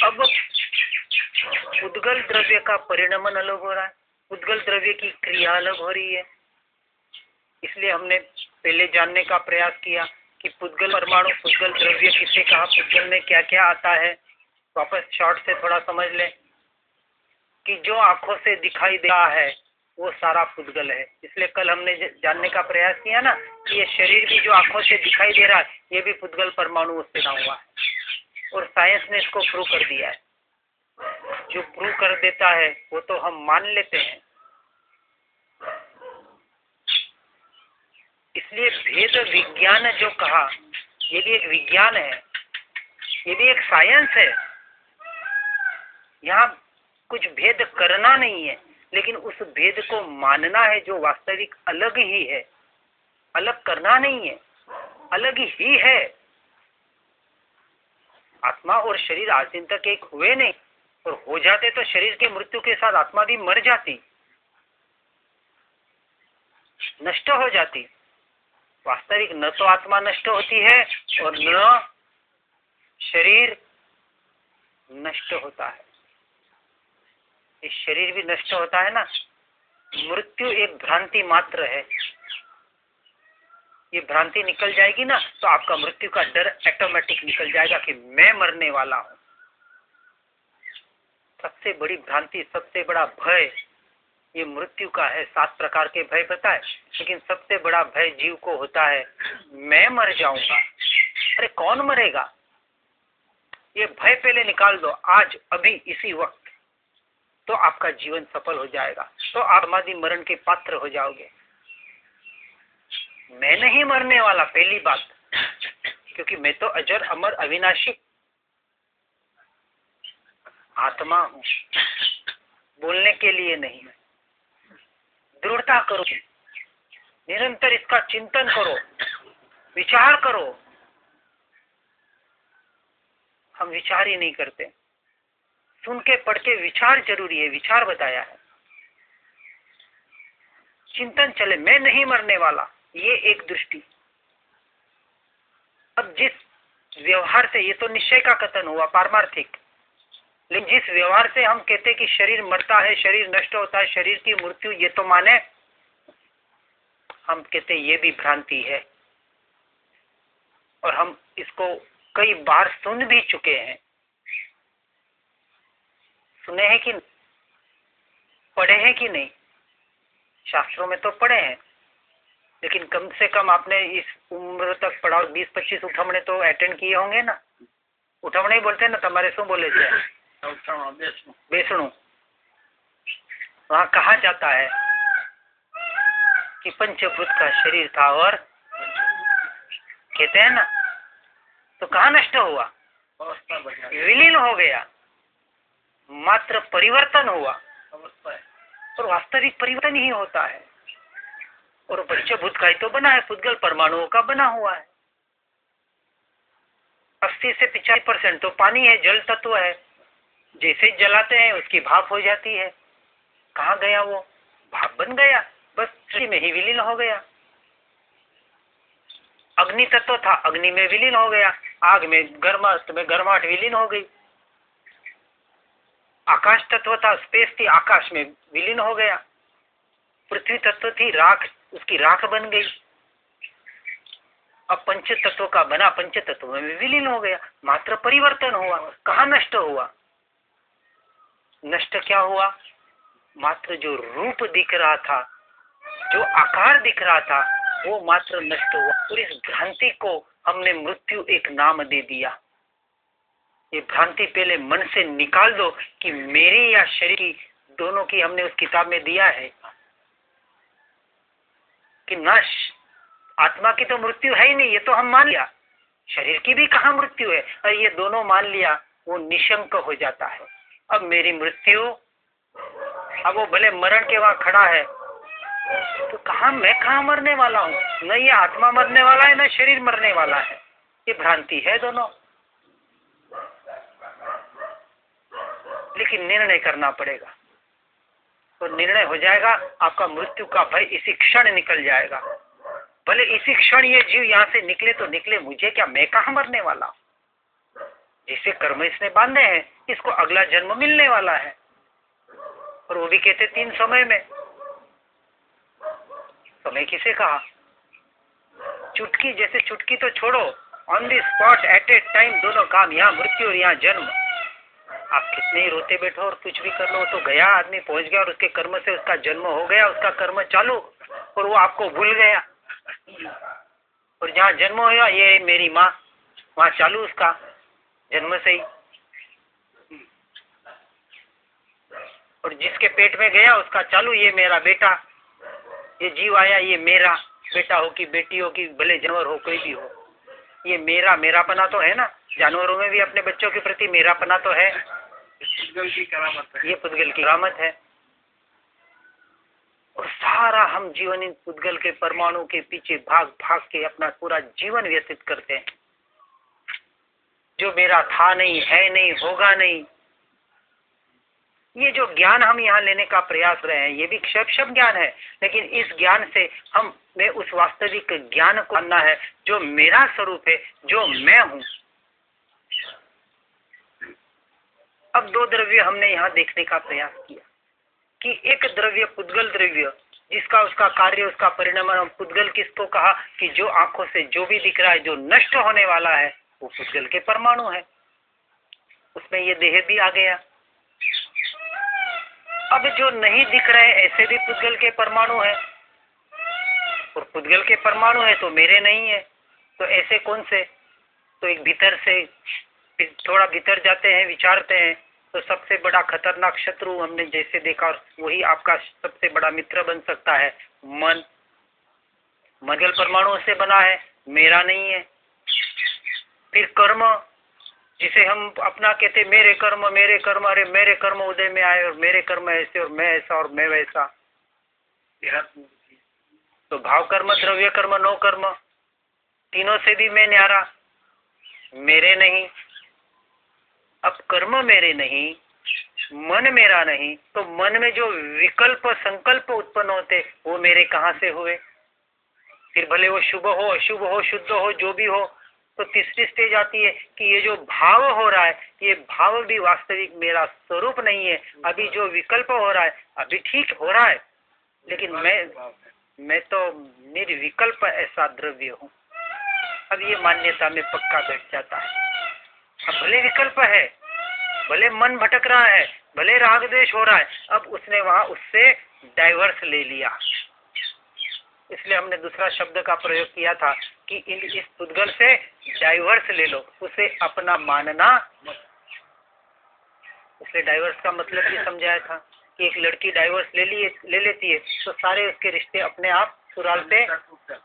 अब पुद्गल द्रव्य का परिणमन अलग हो रहा है, पुद्गल द्रव्य की क्रिया अलग हो रही है। इसलिए हमने पहले जानने का प्रयास किया कि पुद्गल परमाणु, पुद्गल द्रव्य किसे कहा, पुद्गल में क्या क्या आता है। वापस शॉर्ट से थोड़ा समझ लें कि जो आंखों से दिखाई दे रहा है वो सारा पुद्गल है। इसलिए कल हमने जानने का प्रयास किया ना कि ये शरीर भी जो आंखों से दिखाई दे रहा है, ये भी पुद्गल परमाणु से बना हुआ है। और साइंस ने इसको प्रूव कर दिया है। जो प्रूव कर देता है वो तो हम मान लेते हैं। इसलिए भेद विज्ञान जो कहा, ये भी एक विज्ञान है, ये भी एक साइंस है। यहाँ कुछ भेद करना नहीं है, लेकिन उस भेद को मानना है जो वास्तविक अलग ही है। अलग करना नहीं है, अलग ही है। आत्मा और शरीर आज दिन तक एक हुए नहीं, और हो जाते तो शरीर के मृत्यु के साथ आत्मा भी मर जाती, नष्ट हो जाती। वास्तविक न तो आत्मा नष्ट होती है और न शरीर नष्ट होता है। इस शरीर भी नष्ट होता है ना। मृत्यु एक भ्रांति मात्र है। ये भ्रांति निकल जाएगी ना तो आपका मृत्यु का डर ऑटोमेटिक निकल जाएगा कि मैं मरने वाला हूं। सबसे बड़ी भ्रांति, सबसे बड़ा भय ये मृत्यु का है। 7 प्रकार के भय पता है, लेकिन सबसे बड़ा भय जीव को होता है, मैं मर जाऊंगा। अरे कौन मरेगा? ये भय पहले निकाल दो आज, अभी इसी वक्त, तो आपका जीवन सफल हो जाएगा। तो आप समाधि मरण के पात्र हो जाओगे। मैं नहीं मरने वाला, पहली बात, क्योंकि मैं तो अजर अमर अविनाशी आत्मा हूं। बोलने के लिए नहीं, दृढ़ता करो, निरंतर इसका चिंतन करो, विचार करो। हम विचार ही नहीं करते। सुन के पढ़ के विचार जरूरी है, विचार बताया है। चिंतन चले, मैं नहीं मरने वाला, ये एक दृष्टि। अब जिस व्यवहार से, ये तो निश्चय का कथन हुआ पारमार्थिक, लेकिन जिस व्यवहार से हम कहते कि शरीर मरता है, शरीर नष्ट होता है, शरीर की मृत्यु, ये तो माने, हम कहते ये भी भ्रांति है। और हम इसको कई बार सुन भी चुके हैं। सुने हैं कि पढ़े हैं कि नहीं? शास्त्रों में तो पढ़े हैं, लेकिन कम से कम आपने इस उम्र तक पढ़ा, 20-25 उठमने तो अटेंड किए होंगे ना। उठमने ही बोलते हैं ना, तुम्हारे शू बोले थे? बेसणु। वहां कहा जाता है कि पंचभूत का शरीर था और कहते हैं ना, तो कहाँ नष्ट हुआ? विलीन हो गया, मात्र परिवर्तन हुआ। और वास्तविक परिवर्तन ही होता है। और पंचभूत का ही तो बना है, पुद्गल परमाणुओं का बना हुआ है। 80 से 85% तो पानी है, जल तत्व है। जैसे जलाते हैं उसकी भाप हो जाती है। कहाँ गया वो? भाप बन गया, बस उसी में ही विलीन हो गया। अग्नि तत्व था, अग्नि में विलीन हो गया। आग में गर्माहट विलीन हो गई। आकाश तत्व था, स्पेस थी, आकाश में विलीन हो गया। पृथ्वी तत्व थी, राख, उसकी राख बन गई। अब पंच तत्व का बना, पंच तत्व में विलीन हो गया। मात्र परिवर्तन हुआ। कहाँ नष्ट हुआ? नष्ट क्या हुआ? मात्र जो रूप दिख रहा था, जो आकार दिख रहा था, वो मात्र नष्ट हुआ। और इस भ्रांति को हमने मृत्यु एक नाम दे दिया। ये भ्रांति पहले मन से निकाल दो कि मेरी या शरीर की, दोनों की हमने उस किताब में दिया है कि नाश। आत्मा की तो मृत्यु है ही नहीं, ये तो हम मान लिया। शरीर की भी कहाँ मृत्यु है, और ये दोनों मान लिया, वो निशंक हो जाता है। अब मेरी मृत्यु, अब वो भले मरण के वहां खड़ा है तो मैं कहाँ मरने वाला हूँ? न ये आत्मा मरने वाला है, न शरीर मरने वाला है। ये भ्रांति है दोनों। लेकिन निर्णय करना पड़ेगा, तो निर्णय हो जाएगा। आपका मृत्यु का भय इसी क्षण निकल जाएगा। भले इसी क्षण ये जीव यहाँ से निकले तो निकले, मुझे क्या, मैं कहाँ मरने वाला हूँ। जिसे कर्म इसने बांधे हैं, इसको अगला जन्म मिलने वाला है। और वो भी कहते 3 समय में। समय किसे कहा? चुटकी, जैसे चुटकी तो छोड़ो, on the spot at a time दोनों काम, यहाँ मृत्यु और यहाँ जन्म। आप कितने ही रोते बैठो और कुछ भी कर लो, तो गया, आदमी पहुंच गया और उसके कर्म से उसका जन्म हो गया, उसका कर्म चालू, और वो आपको भूल गया। और जहाँ जन्म हुआ, ये मेरी माँ, वहाँ चालू उसका जन्म से ही। और जिसके पेट में गया उसका चालू, ये मेरा बेटा, ये जीव आया, ये मेरा बेटा हो कि बेटी हो कि भले जानवर हो, कोई भी हो, ये मेरापना तो है ना। जानवरों में भी अपने बच्चों के प्रति मेरापना तो है। पुद्गल की करामत है। ये पुद्गल की करामत है। और सारा हम जीवन इन पुद्गल के परमाणु के पीछे भाग भाग के अपना पूरा जीवन व्यतीत करते हैं। जो मेरा था नहीं, है नहीं, होगा नहीं, ये जो ज्ञान हम यहाँ लेने का प्रयास रहे हैं, ये भी क्षप ज्ञान है। लेकिन इस ज्ञान से हमें उस वास्तविक ज्ञान को जानना है जो मेरा स्वरूप है, जो मैं हूँ। अब 2 द्रव्य हमने यहाँ देखने का प्रयास किया कि एक द्रव्य पुद्गल द्रव्य, जिसका उसका कार्य, उसका परिणाम। हम पुद्गल किसको कहा कि जो आंखों से जो भी दिख रहा है, जो नष्ट होने वाला है, वो पुद्गल के परमाणु है। उसमें ये देह भी आ गया। अब जो नहीं दिख रहे ऐसे भी पुद्गल के परमाणु है, और पुद्गल के परमाणु है तो मेरे नहीं है। तो ऐसे कौन से? तो एक भीतर से, थोड़ा भीतर जाते हैं, विचारते हैं, तो सबसे बड़ा खतरनाक शत्रु हमने जैसे देखा, वही आपका सबसे बड़ा मित्र बन सकता है, मन। पुद्गल परमाणु से बना है, मेरा नहीं है। फिर कर्म, जिसे हम अपना कहते मेरे कर्म, अरे मेरे कर्म उदय में आए, और मेरे कर्म ऐसे, और मैं ऐसा, और मैं वैसा। तो भाव कर्म, द्रव्य कर्म, नो कर्म, तीनों से भी मैं न्यारा, मेरे नहीं। अब कर्म मेरे नहीं, मन मेरा नहीं, तो मन में जो विकल्प संकल्प उत्पन्न होते, वो मेरे कहाँ से हुए? फिर भले वो शुभ हो, अशुभ हो, शुद्ध हो, जो भी हो। तो तीसरी स्टेज आती है कि ये जो भाव हो रहा है, ये भाव भी वास्तविक मेरा स्वरूप नहीं है। अभी जो विकल्प हो रहा है, अभी ठीक हो रहा है, लेकिन मैं तो निर्विकल्प ऐसा द्रव्य हूँ। अब ये मान्यता में पक्का बैठ जाता है। अब भले विकल्प है, भले मन भटक रहा है, भले राग द्वेष हो रहा है, अब उसने वहां उससे डाइवर्स ले लिया। इसलिए हमने दूसरा शब्द का प्रयोग किया था कि इस पुद्गल से डाइवर्स ले लो, उसे अपना मानना। इसलिए डाइवर्स का मतलब भी समझाया था कि एक लड़की डाइवर्स ले लेती है तो सारे उसके रिश्ते अपने आप सुरालते,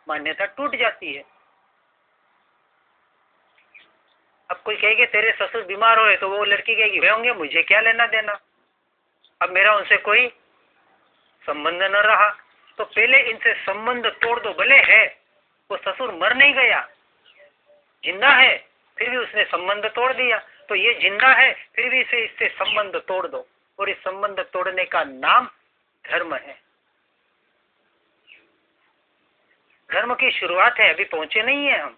मान्यता टूट जाती है। अब कोई कहेगा तेरे ससुर बीमार हुए, तो वो लड़की कहेगी वे होंगे, मुझे क्या लेना देना, अब मेरा उनसे कोई संबंध न रहा तो पहले इनसे संबंध तोड़ दो। भले है वो ससुर मर नहीं गया, जिंदा है, फिर भी उसने संबंध तोड़ दिया। तो ये जिंदा है फिर भी इससे संबंध तोड़ दो, और इस संबंध तोड़ने का नाम धर्म है। धर्म की शुरुआत है, अभी पहुंचे नहीं है हम।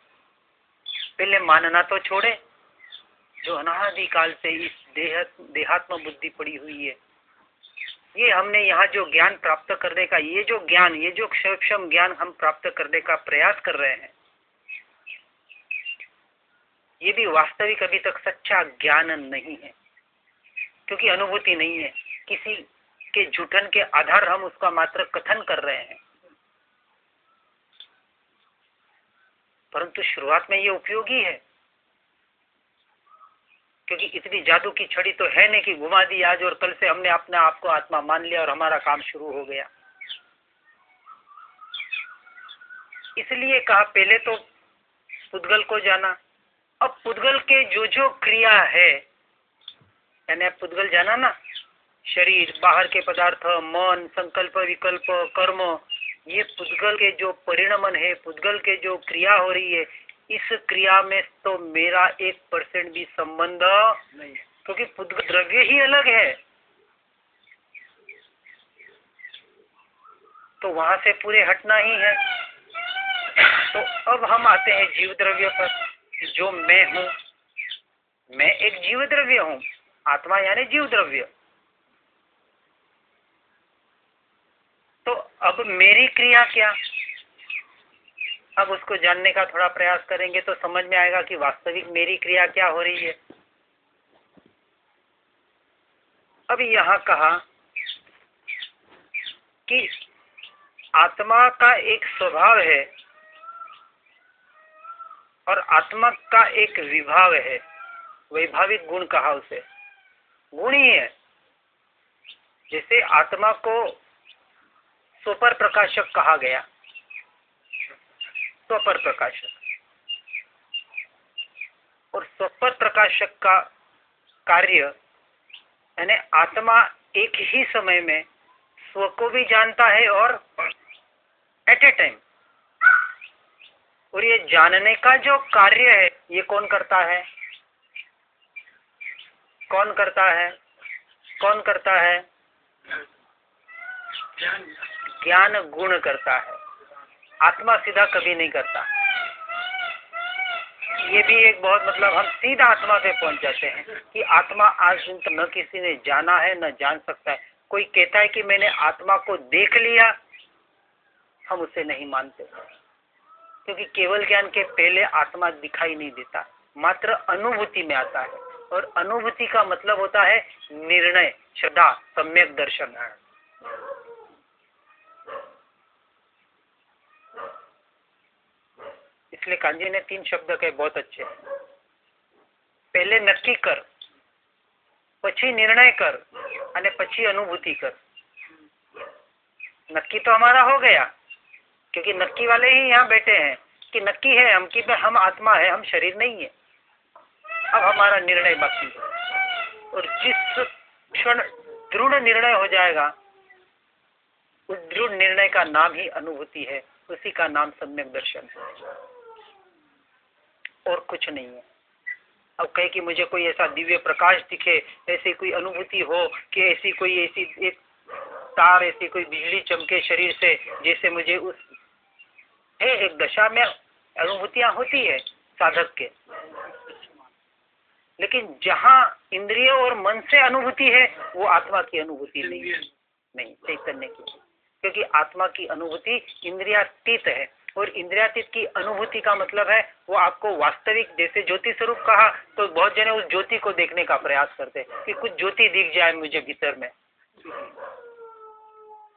पहले मानना तो छोड़े, जो अनादिकाल से इस देहात्म बुद्धि पड़ी हुई है। ये हमने यहाँ जो ज्ञान प्राप्त करने का, ये जो ज्ञान, ये जो सूक्ष्म ज्ञान हम प्राप्त करने का प्रयास कर रहे हैं, ये भी वास्तविक अभी तक सच्चा ज्ञान नहीं है, क्योंकि अनुभूति नहीं है। किसी के झूठन के आधार हम उसका मात्र कथन कर रहे हैं। परंतु शुरुआत में ये उपयोगी है, क्योंकि इतनी जादू की छड़ी तो है नहीं कि घुमा दी आज और कल से हमने अपने आप को आत्मा मान लिया और हमारा काम शुरू हो गया। इसलिए कहा पहले तो पुद्गल को जाना। अब पुद्गल के जो क्रिया है, यानी अब पुद्गल जाना ना, शरीर, बाहर के पदार्थ, मन, संकल्प, विकल्प, कर्म, ये पुद्गल के जो परिणमन है, पुद्गल के जो क्रिया हो रही है, इस क्रिया में तो मेरा 1% भी संबंध नहीं, क्योंकि पुद्गल द्रव्य ही अलग है। तो वहां से पूरे हटना ही है। तो अब हम आते हैं जीव द्रव्य पर। जो मैं हूं, मैं एक जीव द्रव्य हूं, आत्मा यानी जीव द्रव्य। तो अब मेरी क्रिया क्या, अब उसको जानने का थोड़ा प्रयास करेंगे तो समझ में आएगा कि वास्तविक मेरी क्रिया क्या हो रही है। अब यहाँ कहा कि आत्मा का एक स्वभाव है और आत्मा का एक विभाव है, वैभाविक गुण कहा उसे, गुण ही है। जैसे आत्मा को स्वपर प्रकाशक कहा गया, स्वपर प्रकाशक, और स्वपर प्रकाशक का कार्य यानी आत्मा एक ही समय में स्व को भी जानता है और एट ए टाइम। और ये जानने का जो कार्य है, ये कौन करता है? कौन करता है? कौन करता है? ज्ञान गुण करता है। आत्मा सीधा कभी नहीं करता। ये भी एक बहुत मतलब हम सीधा आत्मा पे पहुंच जाते हैं कि आत्मा आज तक न किसी ने जाना है न जान सकता है। कोई कहता है कि मैंने आत्मा को देख लिया, हम उसे नहीं मानते, क्योंकि केवल ज्ञान के पहले आत्मा दिखाई नहीं देता, मात्र अनुभूति में आता है। और अनुभूति का मतलब होता है निर्णय, श्रद्धा, सम्यक दर्शन। इसलिए कांजी ने 3 शब्द कहे बहुत अच्छे। पहले नक्की कर, પછી निर्णय कर અને પછી अनुभूति कर। नक्की तो हमारा हो गया, क्योंकि नक्की वाले ही यहाँ बैठे हैं कि नक्की है हम कि हम आत्मा है, हम शरीर नहीं है। अब हमारा निर्णय बाकी है, और जिस क्षण दृढ़ निर्णय हो जाएगा, उस दृढ़ निर्णय का नाम ही अनुभूति है, उसी का नाम सम्यक दर्शन है, और कुछ नहीं है। अब कहे कि मुझे कोई ऐसा दिव्य प्रकाश दिखे, ऐसी कोई अनुभूति हो कि ऐसी एक तार, ऐसी कोई बिजली चमके शरीर से, जैसे मुझे उस एक दशा में अनुभूतियां होती है साधक के। लेकिन जहां इंद्रिय और मन से अनुभूति है, वो आत्मा की अनुभूति नहीं चैतन्य की, क्योंकि आत्मा की अनुभूति इंद्रियातीत है। और इंद्रियातीत की अनुभूति का मतलब है वो आपको वास्तविक, जैसे ज्योति स्वरूप कहा तो बहुत जने उस ज्योति को देखने का प्रयास करते हैं कि कुछ ज्योति दिख जाए मुझे भीतर में,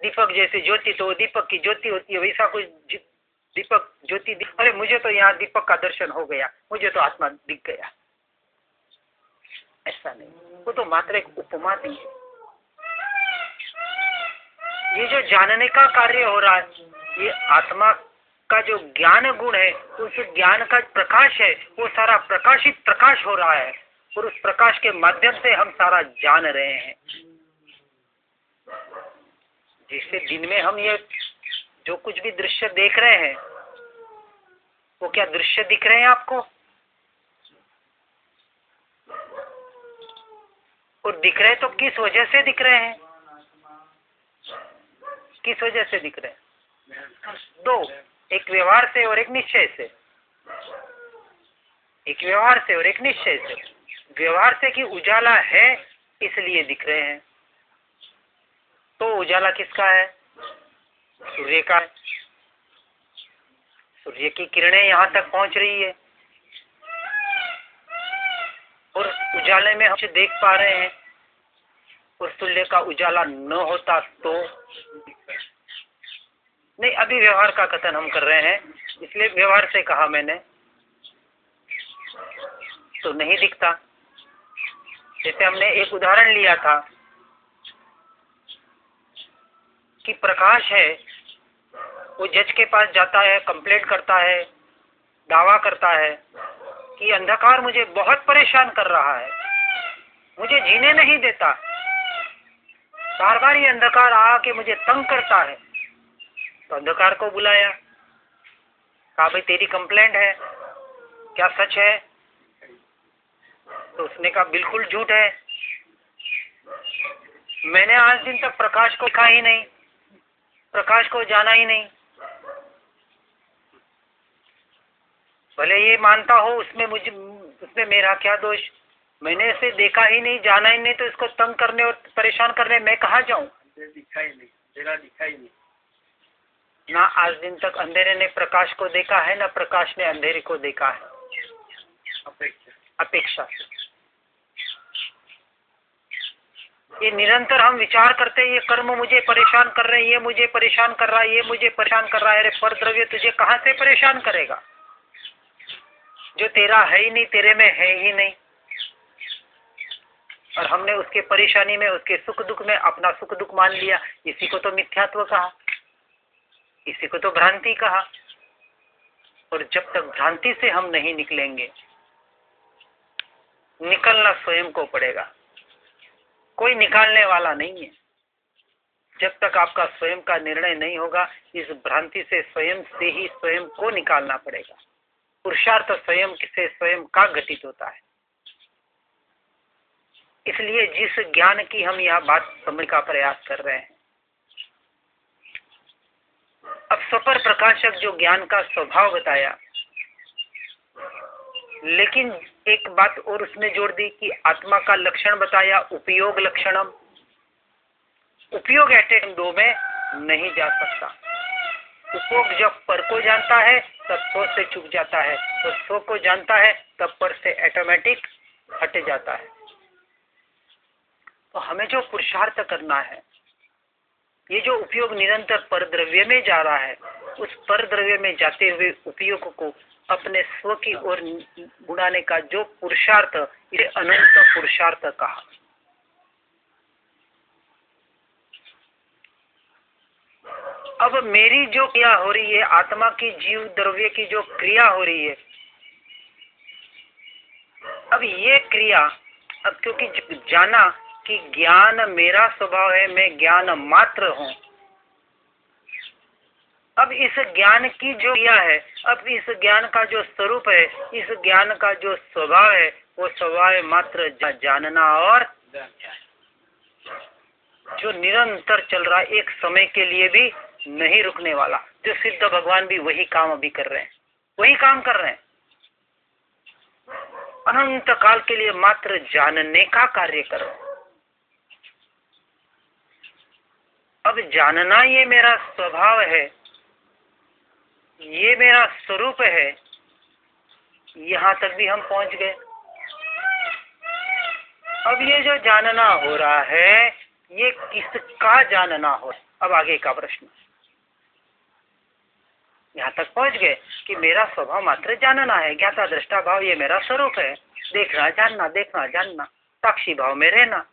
दीपक जैसे ज्योति, तो दीपक की ज्योति होती है, वैसा कुछ दीपक ज्योति अरे मुझे तो यहाँ दीपक का दर्शन हो गया, मुझे तो आत्मा दिख गया। ऐसा नहीं, वो तो मात्र एक उपमा थी। ये जो जानने का कार्य हो रहा है, ये आत्मा का जो ज्ञान गुण है, उस ज्ञान का प्रकाश है, वो सारा प्रकाशित प्रकाश हो रहा है, और उस प्रकाश के माध्यम से हम सारा जान रहे हैं। जैसे दिन में हम ये जो कुछ भी दृश्य देख रहे हैं, वो क्या दृश्य दिख रहे हैं आपको? और दिख रहे तो किस वजह से दिख रहे हैं? किस वजह से दिख रहे हैं? दो, एक व्यवहार से और एक निश्चय से। एक व्यवहार से और एक निश्चय से। व्यवहार से कि उजाला है इसलिए दिख रहे हैं, तो उजाला किसका है? सूर्य का है। सूर्य की किरणें यहाँ तक पहुंच रही है और उजाले में हम देख पा रहे हैं। और सूर्य का उजाला न होता तो नहीं, अभी व्यवहार का कथन हम कर रहे हैं, इसलिए व्यवहार से कहा मैंने, तो नहीं दिखता। जैसे हमने एक उदाहरण लिया था कि प्रकाश है, वो जज के पास जाता है, कंप्लेंट करता है, दावा करता है कि अंधकार मुझे बहुत परेशान कर रहा है, मुझे जीने नहीं देता, बार बार ये अंधकार आके मुझे तंग करता है। तो अंधकार को बुलाया, कहा भाई तेरी कंप्लेंट है, क्या सच है? तो उसने कहा बिल्कुल झूठ है, मैंने आज दिन तक प्रकाश को देखा ही नहीं, प्रकाश को जाना ही नहीं। भले ये मानता हो उसमें मेरा क्या दोष? मैंने इसे देखा ही नहीं, जाना ही नहीं, तो इसको तंग करने और परेशान करने मैं कहाँ जाऊं? दिखा ही नहीं, अंधेरा दिखा ही नहीं। ना आज दिन तक अंधेरे ने प्रकाश को देखा है, ना प्रकाश ने अंधेरे को देखा है। अपेक्षा से ये निरंतर हम विचार करते हैं, ये कर्म मुझे परेशान कर रहे हैं, ये मुझे परेशान कर रहा है, ये मुझे परेशान कर रहा है। अरे पर द्रव्य तुझे कहाँ से परेशान करेगा? जो तेरा है ही नहीं, तेरे में है ही नहीं। और हमने उसके परेशानी में, उसके सुख दुख में अपना सुख दुख मान लिया। इसी को तो मिथ्यात्व कहा, इसी को तो भ्रांति कहा। और जब तक भ्रांति से हम नहीं निकलेंगे, निकलना स्वयं को पड़ेगा, कोई निकालने वाला नहीं है। जब तक आपका स्वयं का निर्णय नहीं होगा, इस भ्रांति से स्वयं से ही स्वयं को निकालना पड़ेगा। पुरुषार्थ स्वयं से स्वयं का घटित होता है। इसलिए जिस ज्ञान की हम यह बात समझने का प्रयास कर रहे हैं, अब स्वपर प्रकाशक जो ज्ञान का स्वभाव बताया, लेकिन एक बात और उसने जोड़ दी कि आत्मा का लक्षण बताया, उपयोग लक्षणम। उपयोग एटेम दो में नहीं जा सकता। उपयोग जब पर को जानता है तब स्व से चुक जाता है, तो स्व को जानता है तब पर से ऑटोमेटिक हट जाता है। तो हमें जो पुरुषार्थ करना है, ये जो उपयोग निरंतर पर द्रव्य में जा रहा है, उस पर द्रव्य में जाते हुए उपयोग को अपने स्व की ओर बुलाने का जो पुरुषार्थ, इसे अनंत पुरुषार्थ कहा। अब मेरी जो क्रिया हो रही है, आत्मा की जीव द्रव्य की जो क्रिया हो रही है, अब ये क्रिया, अब क्योंकि जाना कि ज्ञान मेरा स्वभाव है, मैं ज्ञान मात्र हूं। अब इस ज्ञान की जो क्रिया है, अब इस ज्ञान का जो स्वरूप है, इस ज्ञान का जो स्वभाव है, वो स्वभाव मात्र जानना और जो निरंतर चल रहा है, एक समय के लिए भी नहीं रुकने वाला। जो सिद्ध भगवान भी वही काम अभी कर रहे हैं, वही काम कर रहे हैं। अनंत काल के लिए मात्र जानने का कार्य कर रहे हैं। अब जानना ये मेरा स्वभाव है, ये मेरा स्वरूप है, यहां तक भी हम पहुंच गए। अब ये जो जानना हो रहा है, ये किसका जानना हो? अब आगे का प्रश्न, यहाँ तक पहुंच गए कि मेरा स्वभाव मात्र जानना है, ज्ञाता दृष्टा भाव ये मेरा स्वरूप है, देखना जानना, देखना जानना, साक्षी भाव में रहना।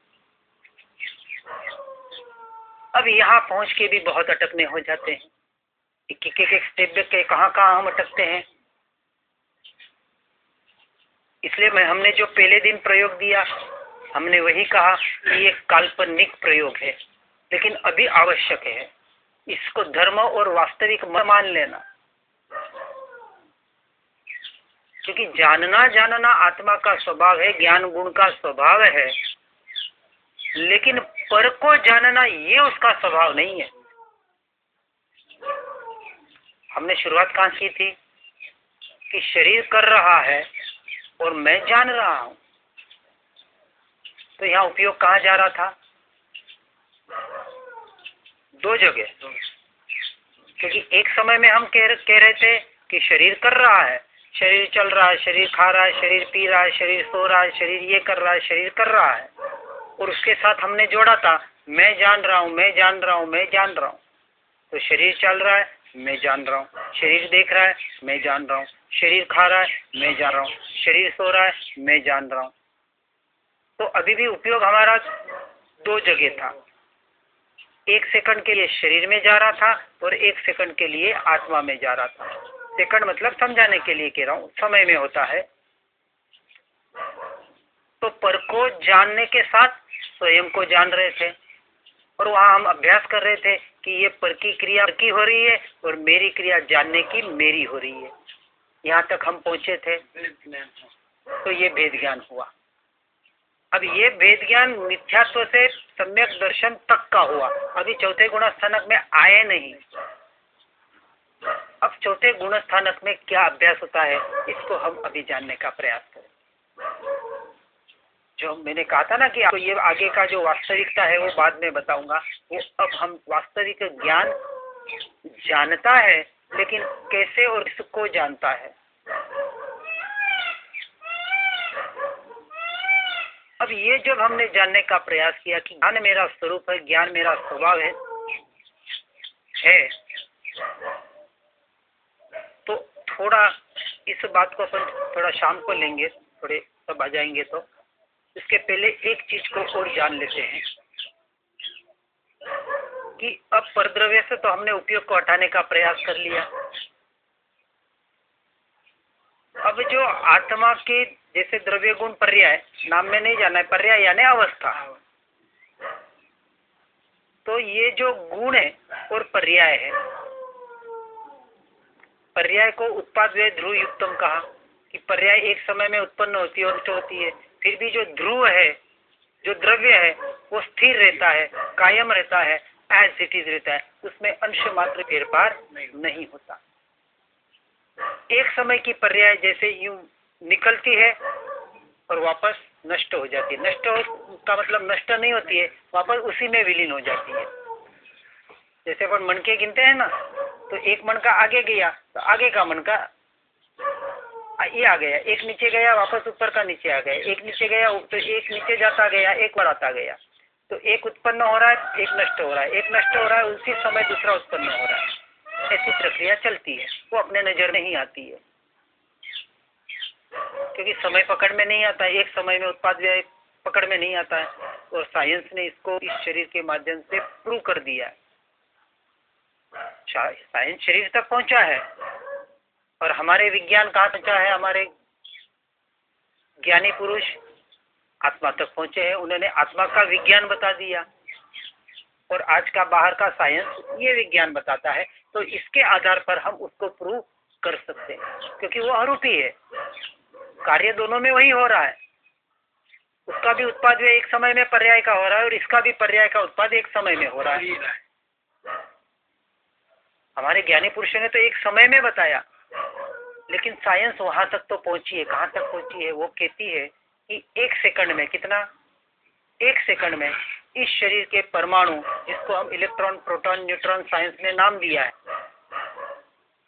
अब यहाँ पहुंच के भी बहुत अटकने हो जाते हैं। एक स्टेप के कहाँ हम अटकते हैं। इसलिए हमने जो पहले दिन प्रयोग दिया, हमने वही कहा कि ये काल्पनिक प्रयोग है, लेकिन अभी आवश्यक है। इसको धर्म और वास्तविक मान लेना, क्योंकि जानना आत्मा का स्वभाव है, ज्ञान गुण का स्वभाव है, लेकिन पर को जानना ये उसका स्वभाव नहीं है। हमने शुरुआत कहाँ की थी कि शरीर कर रहा है और मैं जान रहा हूं, तो यहाँ उपयोग कहाँ जा रहा था? दो जगह, क्योंकि एक समय में हम कह रहे थे कि शरीर कर रहा है, शरीर चल रहा है, शरीर खा रहा है, शरीर पी रहा है, शरीर सो रहा है, शरीर ये कर रहा है, शरीर कर रहा है, और उसके साथ हमने जोड़ा था मैं जान रहा हूं, मैं जान रहा हूं, मैं जान रहा हूं। तो शरीर चल रहा है, मैं जान रहा हूँ, शरीर देख रहा है, मैं जान रहा हूँ, शरीर खा रहा है, मैं जान रहा हूँ, शरीर सो रहा है, मैं जान रहा हूँ। तो अभी भी उपयोग हमारा दो जगह था, एक सेकंड के लिए शरीर में जा रहा था और एक सेकंड के लिए आत्मा में जा रहा था। सेकंड मतलब समझाने के लिए कह रहा हूँ, समय में होता है। तो पर को जानने के साथ स्वयं को जान रहे थे, और वहां हम अभ्यास कर रहे थे कि ये पर की क्रिया की हो रही है और मेरी क्रिया जानने की मेरी हो रही है। यहाँ तक हम पहुंचे थे, तो ये भेद ज्ञान हुआ। अब ये भेद ज्ञान मिथ्यात्व से सम्यक दर्शन तक का हुआ, अभी चौथे गुण स्थानक में आए नहीं। अब चौथे गुण स्थानक में क्या अभ्यास होता है, इसको हम अभी जानने का प्रयास करें। जो मैंने कहा था ना कि आपको ये आगे का जो वास्तविकता है वो बाद में बताऊंगा, वो अब हम वास्तविक ज्ञान जानता है, लेकिन कैसे और किसको जानता है। अब ये जब हमने जानने का प्रयास किया कि ज्ञान मेरा स्वरूप है, ज्ञान मेरा स्वभाव है, तो थोड़ा इस बात को अपन थोड़ा शाम को लेंगे, थोड़े सब आ जाएंगे। तो इसके पहले एक चीज को और जान लेते हैं कि अब परद्रव्य से तो हमने उपयोग को हटाने का प्रयास कर लिया। अब जो आत्मा के जैसे द्रव्य गुण पर्याय, नाम में नहीं जाना है, पर्याय यानी अवस्था। तो ये जो गुण है और पर्याय है, पर्याय को उत्पाद व ध्रुव युक्तम कहा कि पर्याय एक समय में उत्पन्न होती है और नष्ट होती है, फिर भी जो ध्रुव है, जो द्रव्य है, वो स्थिर रहता है, कायम रहता है, एज इट इज रहता है, उसमें अंश मात्र फेरफार नहीं होता। एक समय की पर्याय जैसे यूं निकलती है और वापस नष्ट हो जाती है। नष्ट का मतलब नष्ट नहीं होती है, वापस उसी में विलीन हो जाती है। जैसे अपन मनके गिनते हैं ना, तो एक मनका आगे गया तो आगे का मनका ये आ गया, एक नीचे गया वापस ऊपर का नीचे आ गया, एक नीचे गया तो एक नीचे जाता गया, एक बढ़ाता गया। तो एक उत्पन्न हो रहा है, एक नष्ट हो रहा है, एक नष्ट हो रहा है, उसी समय दूसरा उत्पन्न हो रहा है। ऐसी प्रक्रिया चलती है, वो अपने नजर नहीं आती है, क्योंकि समय पकड़ में नहीं आता है। एक समय में उत्पाद व्यय पकड़ में नहीं आता है, और साइंस ने इसको इस शरीर के माध्यम से प्रूव कर दिया है। साइंस शरीर तक पहुंचा है, और हमारे विज्ञान कहाँ पहुंचा है? हमारे ज्ञानी पुरुष आत्मा तक पहुंचे हैं, उन्होंने आत्मा का विज्ञान बता दिया, और आज का बाहर का साइंस ये विज्ञान बताता है। तो इसके आधार पर हम उसको प्रूव कर सकते हैं, क्योंकि वो आरोपी है, कार्य दोनों में वही हो रहा है। उसका भी उत्पाद एक समय में पर्याय का हो रहा है, और इसका भी पर्याय का उत्पाद एक समय में हो रहा है। हमारे ज्ञानी पुरुषों ने तो एक समय में बताया, लेकिन साइंस वहां तक तो पहुंची है। कहां तक पहुंची है? वो कहती है कि एक सेकंड में, कितना? एक सेकंड में इस शरीर के परमाणु, जिसको हम इलेक्ट्रॉन, प्रोटॉन, न्यूट्रॉन साइंस ने नाम दिया है,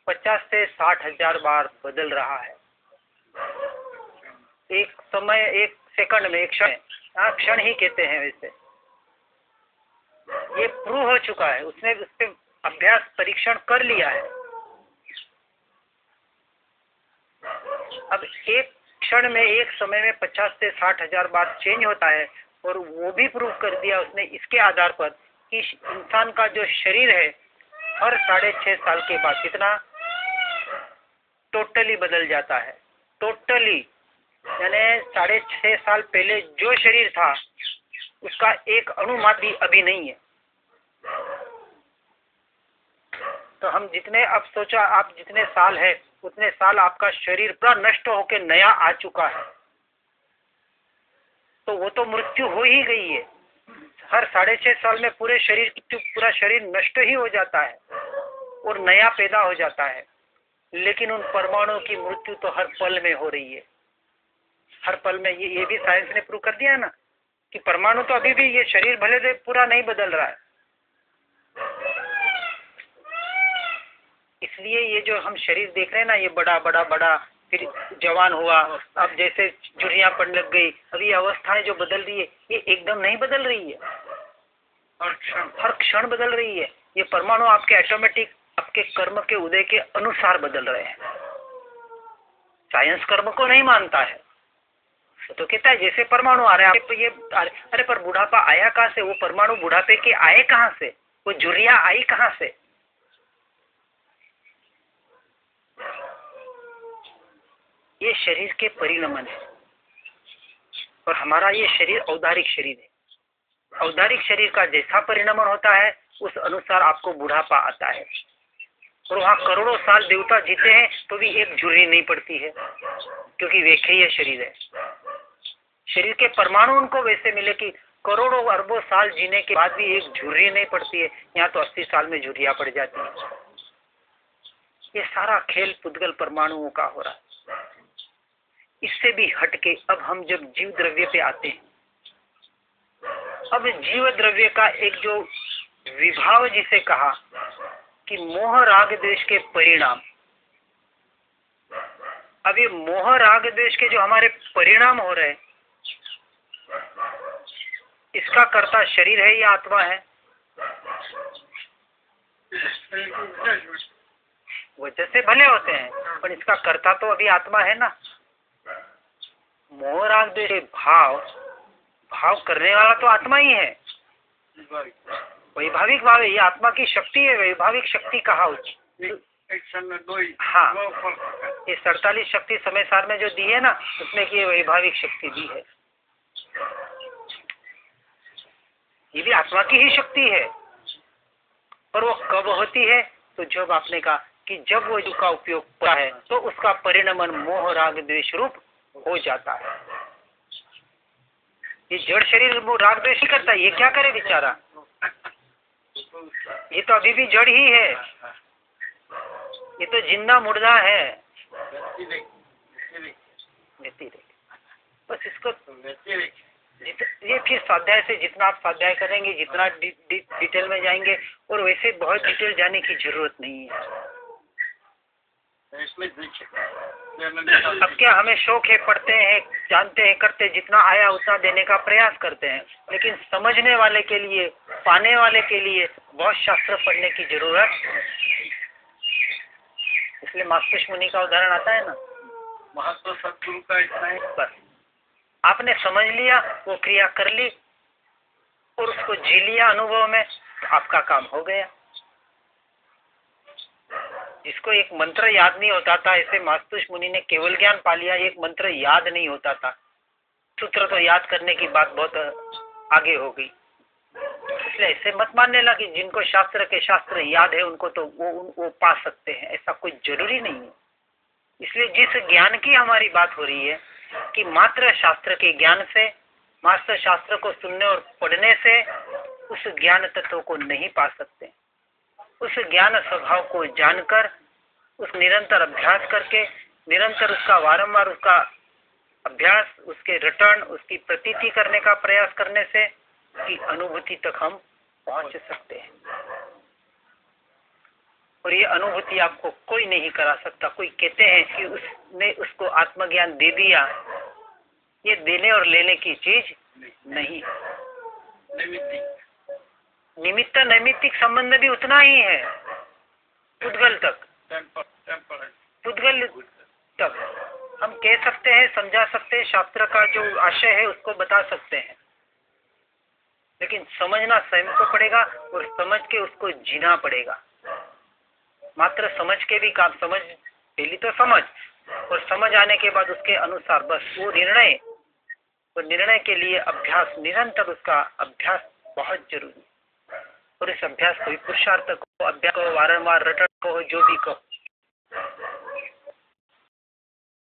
50 से 60 हजार बार बदल रहा है। एक समय, एक सेकंड में, एक क्षण, क्षण ही कहते हैं वैसे। ये प्रूव हो चुका है, उसने उस पर अभ्यास परीक्षण कर लिया है। अब एक क्षण में, एक समय में 50 से 60 हजार बार चेंज होता है, और वो भी प्रूव कर दिया उसने इसके आधार पर कि इंसान का जो शरीर है हर 6.5 साल के बाद कितना टोटली बदल जाता है। टोटली यानी 6.5 साल पहले जो शरीर था उसका एक अणु मात्र भी अभी नहीं है। तो हम जितने, अब सोचा आप जितने साल है उतने साल आपका शरीर पूरा नष्ट होकर नया आ चुका है, तो वो तो मृत्यु हो ही गई है। हर 6.5 साल में पूरा शरीर नष्ट ही हो जाता है और नया पैदा हो जाता है। लेकिन उन परमाणुओं की मृत्यु तो हर पल में हो रही है, हर पल में। ये भी साइंस ने प्रूव कर दिया है ना कि परमाणु तो अभी भी, ये शरीर भले से पूरा नहीं बदल रहा है। इसलिए ये जो हम शरीर देख रहे हैं ना, ये बड़ा फिर जवान हुआ, अब जैसे झुर्रियां पड़ने लग गई, अब ये अवस्थाएं जो बदल रही है ये एकदम नहीं बदल रही है, हर क्षण बदल रही है। ये परमाणु आपके ऑटोमेटिक आपके कर्म के उदय के अनुसार बदल रहे हैं। साइंस कर्म को नहीं मानता है, तो कहता है जैसे परमाणु आ रहे हैं ये, अरे पर बुढ़ापा आया कहाँ से? वो परमाणु बुढ़ापे के आए कहाँ से? वो झुर्रियां आई कहाँ से? ये शरीर के परिणमन है। और हमारा ये शरीर औदारिक शरीर है। औदारिक शरीर का जैसा परिणमन होता है उस अनुसार आपको बुढ़ापा आता है। और वहाँ करोड़ों साल देवता जीते हैं तो भी एक झुर्री नहीं पड़ती है, क्योंकि वेखरीय शरीर है। शरीर के परमाणु उनको वैसे मिले कि करोड़ों अरबों साल जीने के बाद भी एक झुर्री नहीं पड़ती है। यहाँ तो 80 साल में झुर्रियां पड़ जाती है। ये सारा खेल पुद्गल परमाणुओं का हो रहा है। इससे भी हटके अब हम जब जीव द्रव्य पे आते हैं, अब जीव द्रव्य का एक जो विभाव जिसे कहा कि मोह राग द्वेष के परिणाम, अब ये मोह राग द्वेष के जो हमारे परिणाम हो रहे हैं, इसका कर्ता शरीर है या आत्मा है? वजह से भले होते हैं, पर इसका कर्ता तो अभी आत्मा है ना। मोह राग द्वेष भाव करने वाला तो आत्मा ही है। वैभाविक भाव है, ये आत्मा की शक्ति है। वैभाविक शक्ति कहा हाँ, ये 47 शक्ति समय सार में जो दी है ना, उसमें की वैभाविक शक्ति दी है। ये भी आत्मा की ही शक्ति है। पर वो कब होती है? तो जब आपने कहा कि जब वो का उपयोग होता है तो उसका परिणमन मोह राग द्वेष रूप हो जाता है। ये जड़ शरीर वो राग द्वेष ही करता है, ये क्या करे बेचारा? ये तो अभी भी जड़ ही है, ये तो जिंदा मुर्दा है। बस इसको ये फिर स्वाध्याय से जितना आप स्वाध्याय करेंगे, जितना डिटेल में जाएंगे, और वैसे बहुत डिटेल जाने की जरूरत नहीं है। अब क्या हमें शौक है, पढ़ते हैं, जानते हैं, करते, जितना आया उतना देने का प्रयास करते हैं। लेकिन समझने वाले के लिए, पाने वाले के लिए बहुत शास्त्र पढ़ने की जरूरत। इसलिए मास्टर मुनि का उदाहरण आता है ना, महत्व सदगुरु का इतना है। बस आपने समझ लिया, वो क्रिया कर ली और उसको जी लिया अनुभव में, तो आपका काम हो गया। जिसको एक मंत्र याद नहीं होता था, ऐसे मास्तुष मुनि ने केवल ज्ञान पा लिया, एक मंत्र याद नहीं होता था। सूत्र तो याद करने की बात बहुत आगे हो गई। इसलिए ऐसे मत मानने लगा कि जिनको शास्त्र के शास्त्र याद है उनको तो वो पा सकते हैं, ऐसा कोई जरूरी नहीं है। इसलिए जिस ज्ञान की हमारी बात हो रही है कि मात्र शास्त्र के ज्ञान से, मात्र शास्त्र को सुनने और पढ़ने से उस ज्ञान तत्व को नहीं पा सकते। उस ज्ञान स्वभाव को जानकर, उस निरंतर अभ्यास करके, निरंतर उसका वारंवार उसका अभ्यास, उसके रटन, उसकी प्रतीति करने का प्रयास करने से की अनुभूति तक हम पहुंच सकते हैं। और ये अनुभूति आपको कोई नहीं करा सकता। कोई कहते हैं कि उसने उसको आत्मज्ञान दे दिया, ये देने और लेने की चीज नहीं। निमित्त नैमित्तिक संबंध भी उतना ही है, पुद्गल तक। पुद्गल तक हम कह सकते हैं, समझा सकते हैं, शास्त्र का जो आशय है उसको बता सकते हैं, लेकिन समझना स्वयं को पड़ेगा और समझ के उसको जीना पड़ेगा। मात्र समझ के भी काम, समझ पहली तो समझ, और समझ आने के बाद उसके अनुसार बस वो निर्णय, और निर्णय के लिए अभ्यास, निरंतर उसका अभ्यास बहुत जरूरी है। और इस अभ्यास को भी पुरुषार्थ अभ्यास कहो, वारंवार रटन कहो, जो भी कहो,